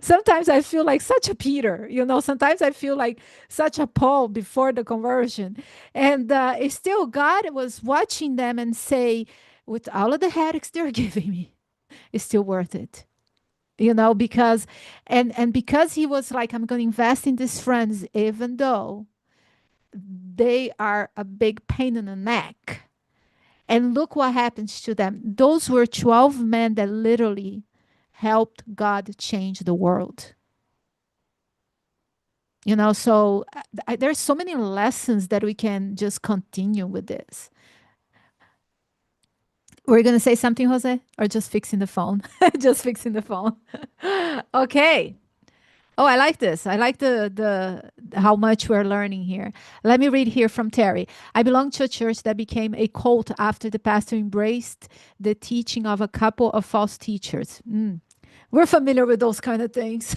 sometimes I feel like such a Peter, sometimes I feel like such a Paul before the conversion. And it's still God was watching them and say, with all of the headaches they're giving me, it's still worth it. Because because he was like, I'm going to invest in these friends, even though they are a big pain in the neck. And look what happens to them. Those were 12 men that literally helped God change the world. So there's so many lessons that we can just continue with this. We're going to say something, Jose, or just fixing the phone? Just fixing the phone. Okay. Oh, I like this. I like the how much we're learning here. Let me read here from Terry. I belong to a church that became a cult after the pastor embraced the teaching of a couple of false teachers. We're familiar with those kind of things.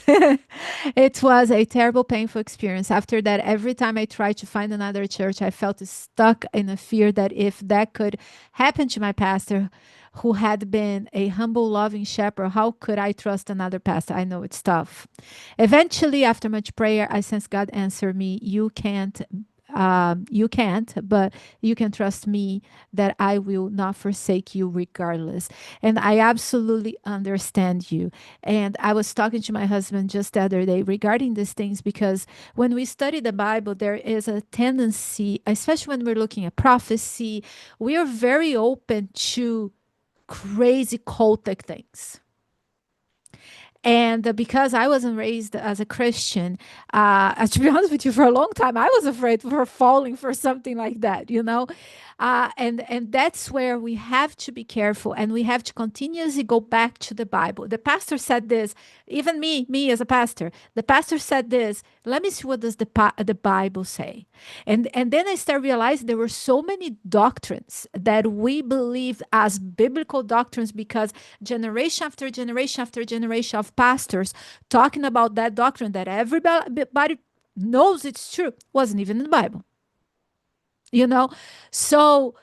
It was a terrible, painful experience. After that, every time I tried to find another church, I felt stuck in a fear that if that could happen to my pastor, who had been a humble, loving shepherd, how could I trust another pastor? I know it's tough. Eventually, after much prayer, I sensed God answer me, you can't, but you can trust me that I will not forsake you regardless. And I absolutely understand you. And I was talking to my husband just the other day regarding these things, because when we study the Bible, there is a tendency, especially when we're looking at prophecy, we are very open to crazy cultic things. And because I wasn't raised as a Christian, to be honest with you, for a long time, I was afraid for falling for something like that, and that's where we have to be careful, and we have to continuously go back to the Bible. The pastor said this, even me as a pastor, the pastor said this. Let me see what does the Bible say. And then I started realizing there were so many doctrines that we believed as biblical doctrines because generation after generation after generation of pastors talking about that doctrine that everybody knows it's true wasn't even in the Bible. So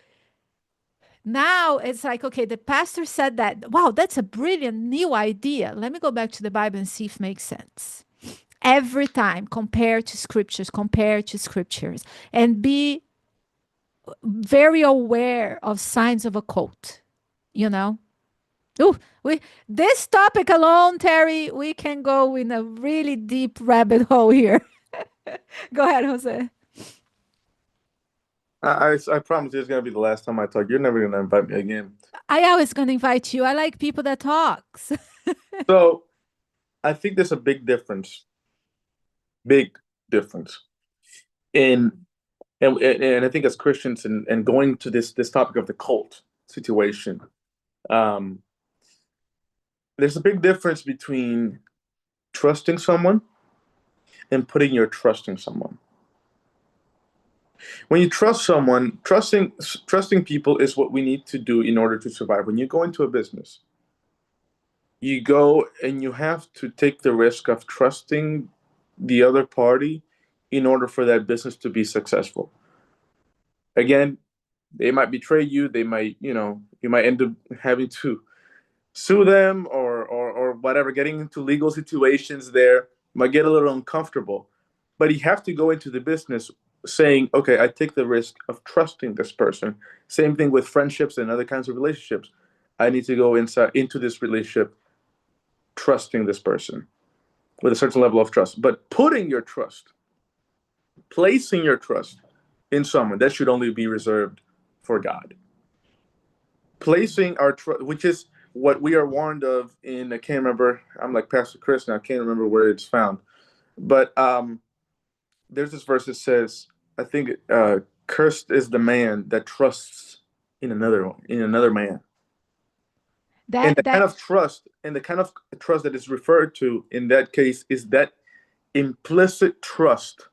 now it's like, okay, the pastor said that. Wow, that's a brilliant new idea. Let me go back to the Bible and see if it makes sense. Every time, compare to scriptures, and be very aware of signs of a cult, Ooh, this topic alone, Terry, we can go in a really deep rabbit hole here. Go ahead, Jose. I promise it's gonna be the last time I talk. You're never gonna invite me again. I always gonna invite you. I like people that talks. So I think there's a big difference in and I think as Christians and going to this topic of the cult situation, um, there's a big difference between trusting someone and putting your trust in someone. When you trust someone, trusting people is what we need to do in order to survive. When you go into a business, you go and you have to take the risk of trusting the other party in order for that business to be successful. Again, they might betray you. They might, you might end up having to sue them or whatever, getting into legal situations there might get a little uncomfortable. But you have to go into the business saying, okay, I take the risk of trusting this person. Same thing with friendships and other kinds of relationships. I need to go into this relationship trusting this person with a certain level of trust. But placing your trust in someone, that should only be reserved for God. Placing our trust, which is what we are warned of in, I can't remember, I'm like Pastor Chris now, I can't remember where it's found. But there's this verse that says, I think, cursed is the man that trusts in another man. And the kind of trust that is referred to in that case is that implicit trust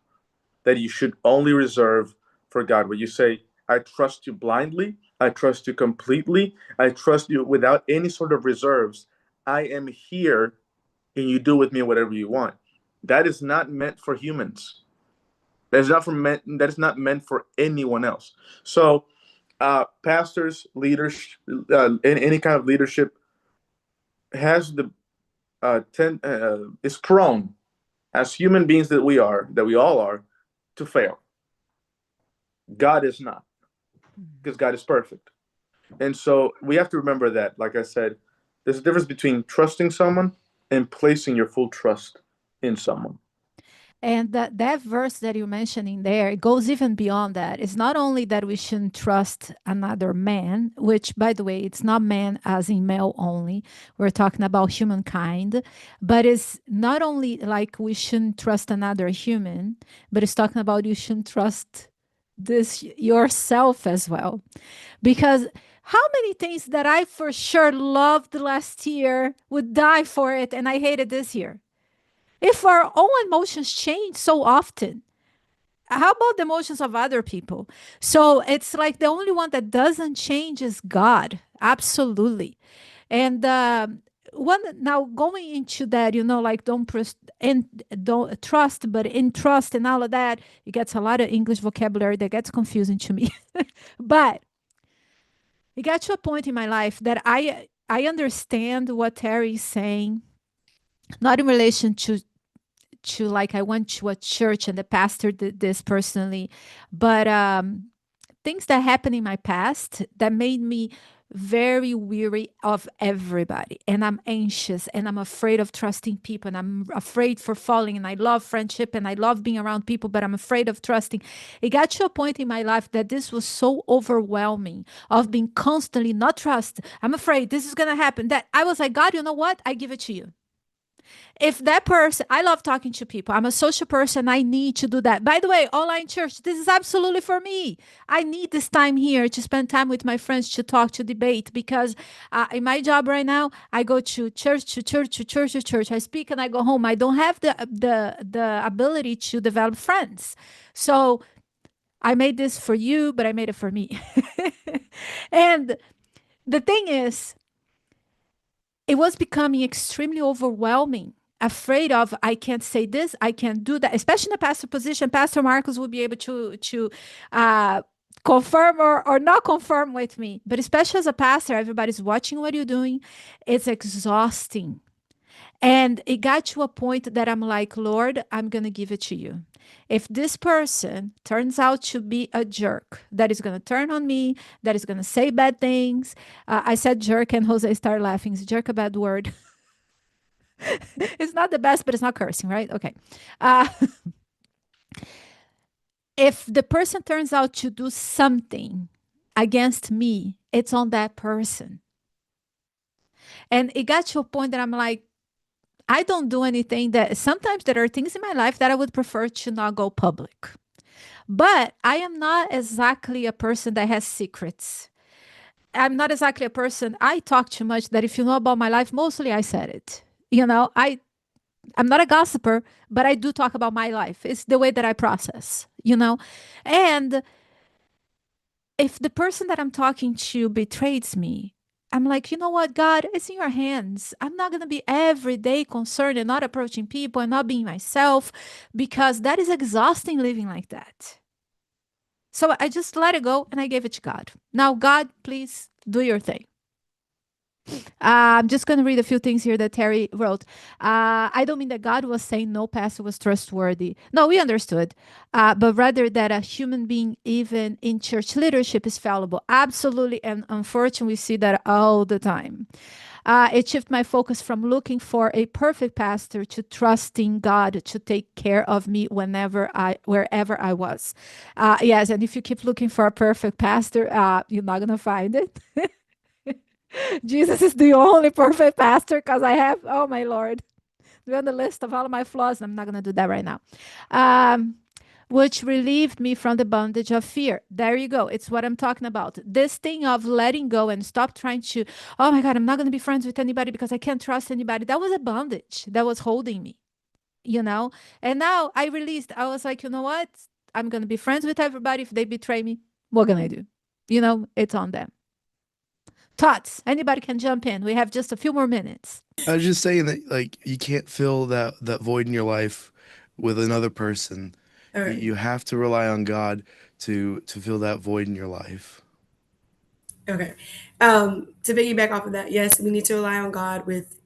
that you should only reserve for God, where you say, I trust you blindly, I trust you completely, I trust you without any sort of reserves. I am here and you do with me whatever you want. That is not meant for humans. That is not meant for anyone else. So pastors, leaders, any kind of leadership has is prone, as human beings that we all are, to fail. God is not, because God is perfect. And so we have to remember that, like I said, there's a difference between trusting someone and placing your full trust in someone. And that verse that you're mentioning there, it goes even beyond that. It's not only that we shouldn't trust another man, which, by the way, it's not man as in male only. We're talking about humankind. But it's not only like we shouldn't trust another human, but it's talking about you shouldn't trust this yourself as well. Because how many things that I for sure loved last year would die for it and I hated this year? If our own emotions change so often, how about the emotions of other people? So it's like the only one that doesn't change is God. Absolutely. And one now going into that, like don't trust, but in trust and all of that, it gets a lot of English vocabulary that gets confusing to me. But it got to a point in my life that I understand what Terry is saying, not in relation to like I went to a church and the pastor did this personally, but things that happened in my past that made me very weary of everybody, and I'm anxious and I'm afraid of trusting people and I'm afraid for falling, and I love friendship and I love being around people, but I'm afraid of trusting. It got to a point in my life that this was so overwhelming of being constantly not trust. I'm afraid this is gonna happen, that I was like, God, you know what, I give it to you. If that person, I love talking to people, I'm a social person, I need to do that. By the way, online church, this is absolutely for me. I need this time here to spend time with my friends, to talk, to debate, because in my job right now, I go to church to church to church to church, I speak and I go home. I don't have the ability to develop friends. So I made this for you, but I made it for me. And the thing is, it was becoming extremely overwhelming, afraid of, I can't say this, I can't do that, especially in the pastor position. Pastor Marcos will be able to confirm or not confirm with me, but especially as a pastor, everybody's watching what you're doing. It's exhausting. And it got to a point that I'm like, Lord, I'm going to give it to you. If this person turns out to be a jerk that is going to turn on me, that is going to say bad things. I said jerk, and Jose started laughing. Is jerk a bad word? It's not the best, but it's not cursing, right? Okay. Uh, if the person turns out to do something against me, it's on that person. And it got to a point that I'm like, I don't do anything that sometimes there are things in my life that I would prefer to not go public. But I am not exactly a person that has secrets. I'm not exactly a person. I talk too much that if you know about my life, mostly I said it. I'm not a gossiper, but I do talk about my life. It's the way that I process. And if the person that I'm talking to betrays me, I'm like, you know what, God, it's in your hands. I'm not going to be every day concerned and not approaching people and not being myself because that is exhausting living like that. So I just let it go and I gave it to God. Now, God, please do your thing. I'm just going to read a few things here that Terry wrote. I don't mean that God was saying no pastor was trustworthy. No, we understood. But rather that a human being, even in church leadership, is fallible. Absolutely. And unfortunately, we see that all the time. It shifted my focus from looking for a perfect pastor to trusting God to take care of me wherever I was. Yes, and if you keep looking for a perfect pastor, you're not going to find it. Jesus is the only perfect pastor because I have, oh my Lord, we're on the list of all of my flaws. I'm not going to do that right now. Which relieved me from the bondage of fear. There you go. It's what I'm talking about. This thing of letting go and stop trying to, oh my God, I'm not going to be friends with anybody because I can't trust anybody. That was a bondage that was holding me. And now I released. I was like, you know what? I'm going to be friends with everybody. If they betray me, what can I do? It's on them. Thoughts? Anybody can jump in. We have just a few more minutes. I was just saying that like you can't fill that void in your life with another person. All right. You have to rely on God to fill that void in your life. Okay. To piggyback off of that, yes, we need to rely on God with,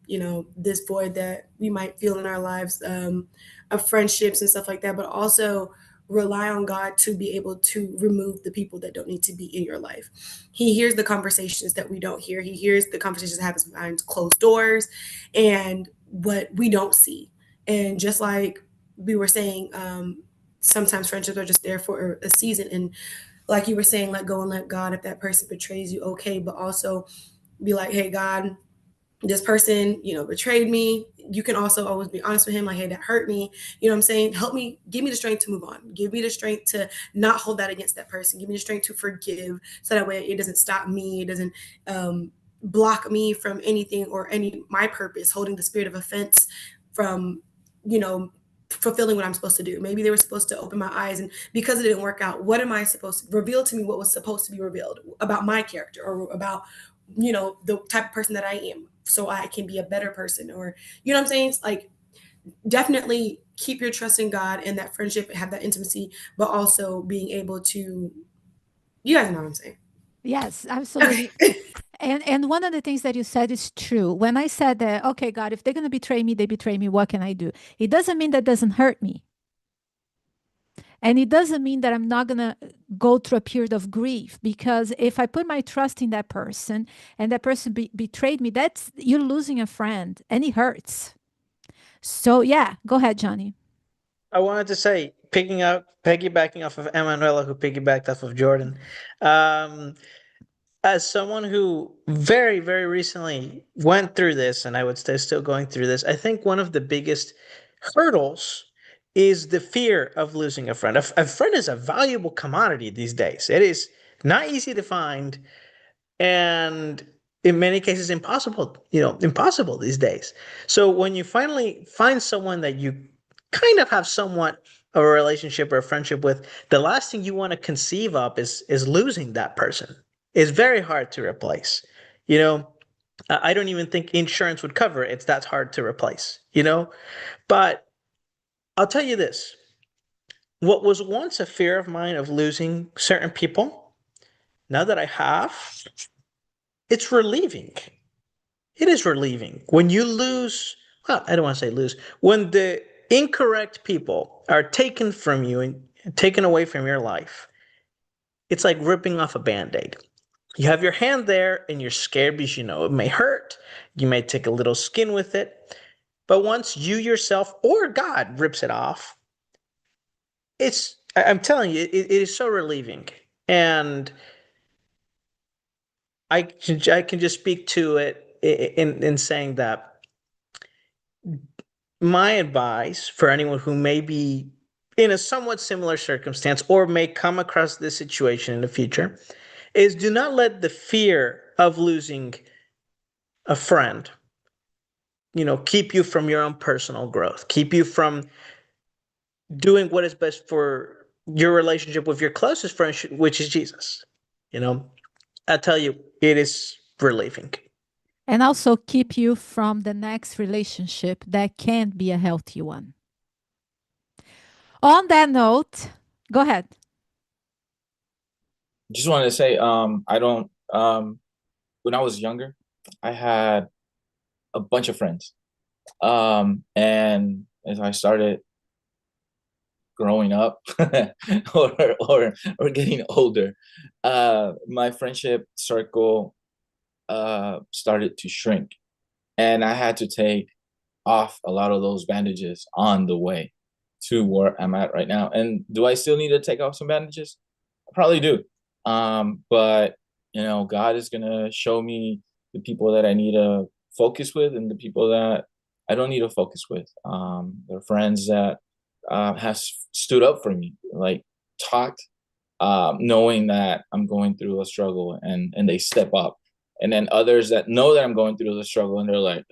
this void that we might feel in our lives, of friendships and stuff like that, but also rely on God to be able to remove the people that don't need to be in your life. He hears the conversations that we don't hear. He hears the conversations that happen behind closed doors and what we don't see. And just like we were saying, sometimes friendships are just there for a season. And like you were saying, let go and let God. If that person betrays you, okay, but also be like, hey, God, this person, betrayed me. You can also always be honest with him, like, hey, that hurt me. You know what I'm saying? Help me, give me the strength to move on. Give me the strength to not hold that against that person. Give me the strength to forgive so that way it doesn't stop me. It doesn't block me from anything or my purpose, holding the spirit of offense from, fulfilling what I'm supposed to do. Maybe they were supposed to open my eyes, and because it didn't work out, what am I supposed to reveal to me? What was supposed to be revealed about my character or about the type of person that I am, so I can be a better person, or what I'm saying? It's like, definitely keep your trust in God and that friendship, have that intimacy, but also being able to, you guys know what I'm saying. Yes, absolutely. And one of the things that you said is true. When I said that, okay, God, if they're going to betray me, they betray me. What can I do? It doesn't mean that doesn't hurt me. And it doesn't mean that I'm not going to go through a period of grief, because if I put my trust in that person and that person betrayed me, that's you're losing a friend and it hurts. So yeah, go ahead, Johnny. I wanted to say, piggybacking off of Emanuela, who piggybacked off of Jordan. As someone who very, very recently went through this, and I would say still going through this, I think one of the biggest hurdles is the fear of losing a friend. A friend is a valuable commodity these days. It is not easy to find, and in many cases impossible these days. So when you finally find someone that you kind of have somewhat of a relationship or a friendship with, the last thing you want to conceive of is losing that person. It's very hard to replace. I don't even think insurance would cover it. It's that hard to replace. But I'll tell you this: what was once a fear of mine of losing certain people, now that I have, it's relieving. It is relieving when you lose well, I don't want to say lose. When the incorrect people are taken from you and taken away from your life, it's like ripping off a band-aid. You have your hand there and you're scared because you know it may hurt. You may take a little skin with it. But once you yourself or God rips it off, I'm telling you, it is so relieving. And I can just speak to it in saying that my advice for anyone who may be in a somewhat similar circumstance or may come across this situation in the future is do not let the fear of losing a friend, keep you from your own personal growth, keep you from doing what is best for your relationship with your closest friend, which is Jesus. I tell you, it is relieving. And also keep you from the next relationship that can't be a healthy one. On that note, go ahead. Just wanted to say, I don't. When I was younger, I had a bunch of friends, and as I started growing up or getting older, my friendship circle started to shrink, and I had to take off a lot of those bandages on the way to where I'm at right now. And do I still need to take off some bandages? I probably do. But God is gonna show me the people that I need to focus with and the people that I don't need to focus with. They're friends that has stood up for me, like talked, knowing that I'm going through a struggle, and they step up. And then others that know that I'm going through the struggle, and they're like,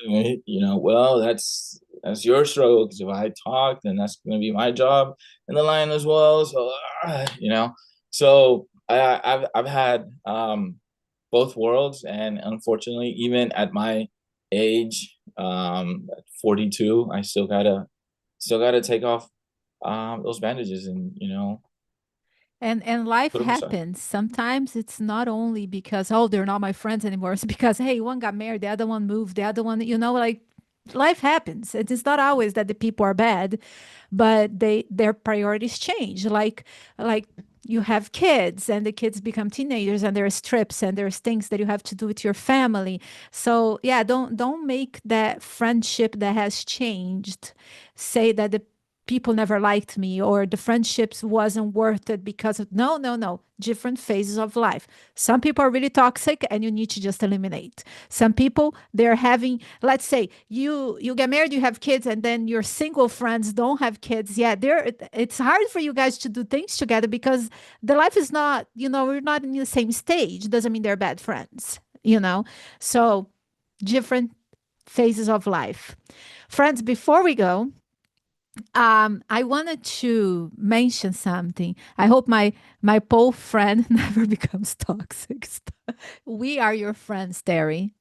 well, that's your struggle, because if I talk, then that's going to be my job in the line as well. So, so I've had both worlds, and unfortunately, even at my age, at 42, I still gotta take off those bandages, and And life put them aside. happens. Sometimes it's not only because, oh, they're not my friends anymore. It's because, hey, one got married, the other one moved, the other one, like life happens. It is not always that the people are bad, but their priorities change. Like you have kids and the kids become teenagers and there's trips and there's things that you have to do with your family. So yeah, don't make that friendship that has changed say that the people never liked me or the friendships wasn't worth it because of no, different phases of life. Some people are really toxic and you need to just eliminate. Some people, they're having, let's say you get married, you have kids, and then your single friends don't have kids. Yeah, it's hard for you guys to do things together because the life is not, we're not in the same stage. Doesn't mean they're bad friends. So different phases of life. Friends, before we go, I wanted to mention something. I hope my pole friend never becomes toxic. We are your friends, Terry.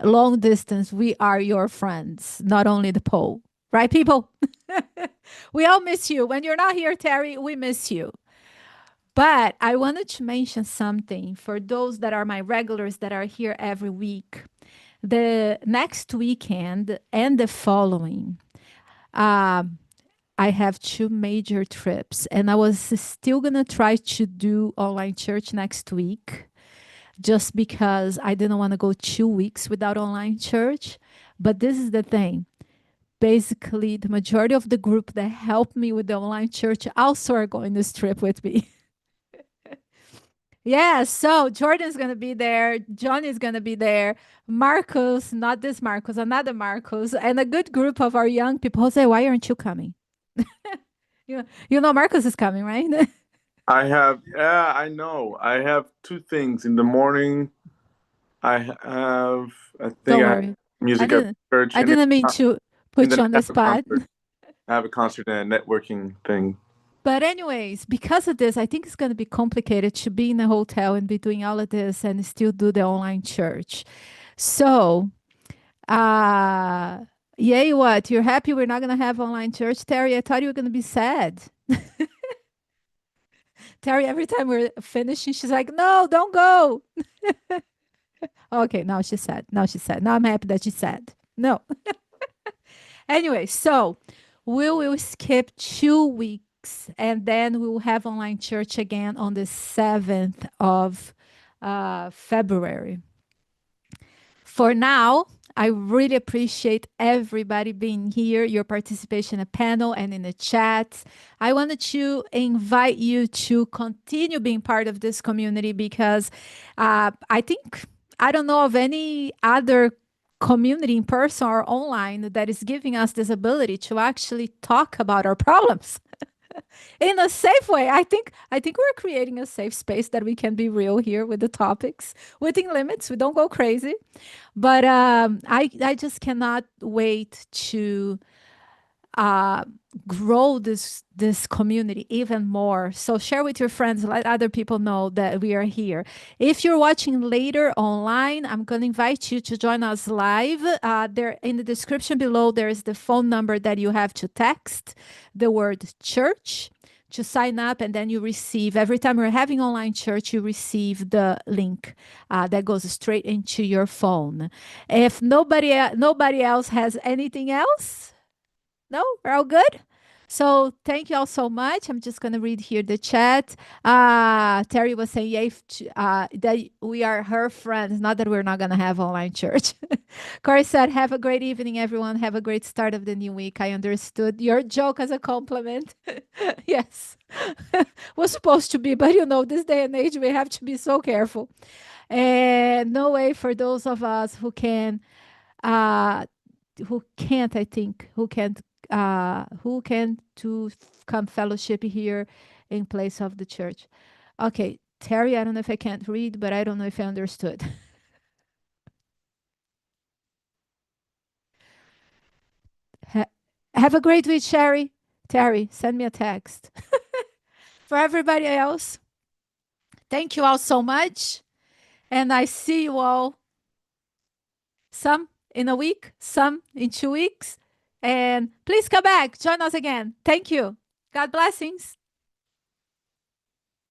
Long distance, we are your friends, not only the pole. Right, people? We all miss you. When you're not here, Terry, we miss you. But I wanted to mention something for those that are my regulars that are here every week. The next weekend and the following, I have two major trips, and I was still gonna try to do online church next week just because I didn't want to go 2 weeks without online church. But this is the thing. Basically, the majority of the group that helped me with the online church also are going this trip with me. Yeah, so Jordan's gonna be there, Johnny's gonna be there, Marcos, not this Marcos, another Marcos, and a good group of our young people. Jose, why aren't you coming? You know Marcos is coming, right? I know. I have two things. In the morning, I Don't think I have worry. I music at didn't church, I and then, didn't mean to and put then you on I the have a spot. concert. I have a concert and a networking thing. But anyways, because of this, I think it's going to be complicated to be in a hotel and be doing all of this and still do the online church. So, yay, what? You're happy we're not going to have online church, Terry? I thought you were going to be sad. Terry, every time we're finishing, she's like, no, don't go. Okay, now she's sad. Now she's sad. Now I'm happy that she's sad. No. Anyway, so we will skip 2 weeks and then we will have online church again on the 7th of February. For now, I really appreciate everybody being here, your participation in the panel and in the chat. I wanted to invite you to continue being part of this community because I think, I don't know of any other community in person or online that is giving us this ability to actually talk about our problems in a safe way. I think we're creating a safe space that we can be real here with the topics within limits. We don't go crazy. But I just cannot wait to grow this community even more. So share with your friends, let other people know that we are here. If you're watching later online, I'm going to invite you to join us live. There in the description below, there is the phone number that you have to text the word church to sign up, and then you receive, every time we're having online church, you receive the link that goes straight into your phone. If nobody else has anything else, no, we're all good. So thank you all so much. I'm just going to read here the chat. Terry was saying, yay, that we are her friends, not that we're not going to have online church. Corey said, have a great evening, everyone. Have a great start of the new week. I understood your joke as a compliment. Yes, was supposed to be, but this day and age, we have to be so careful. And no way for those of us who can, who can't, I think, who can to come fellowship here in place of the church. Okay, Terry, I don't know if I can't read, but I don't know if I understood. Have a great week, Sherry. Terry, send me a text. For everybody else, thank you all so much. And I see you all, some in a week, some in 2 weeks. And please come back, join us again. Thank you. God blessings.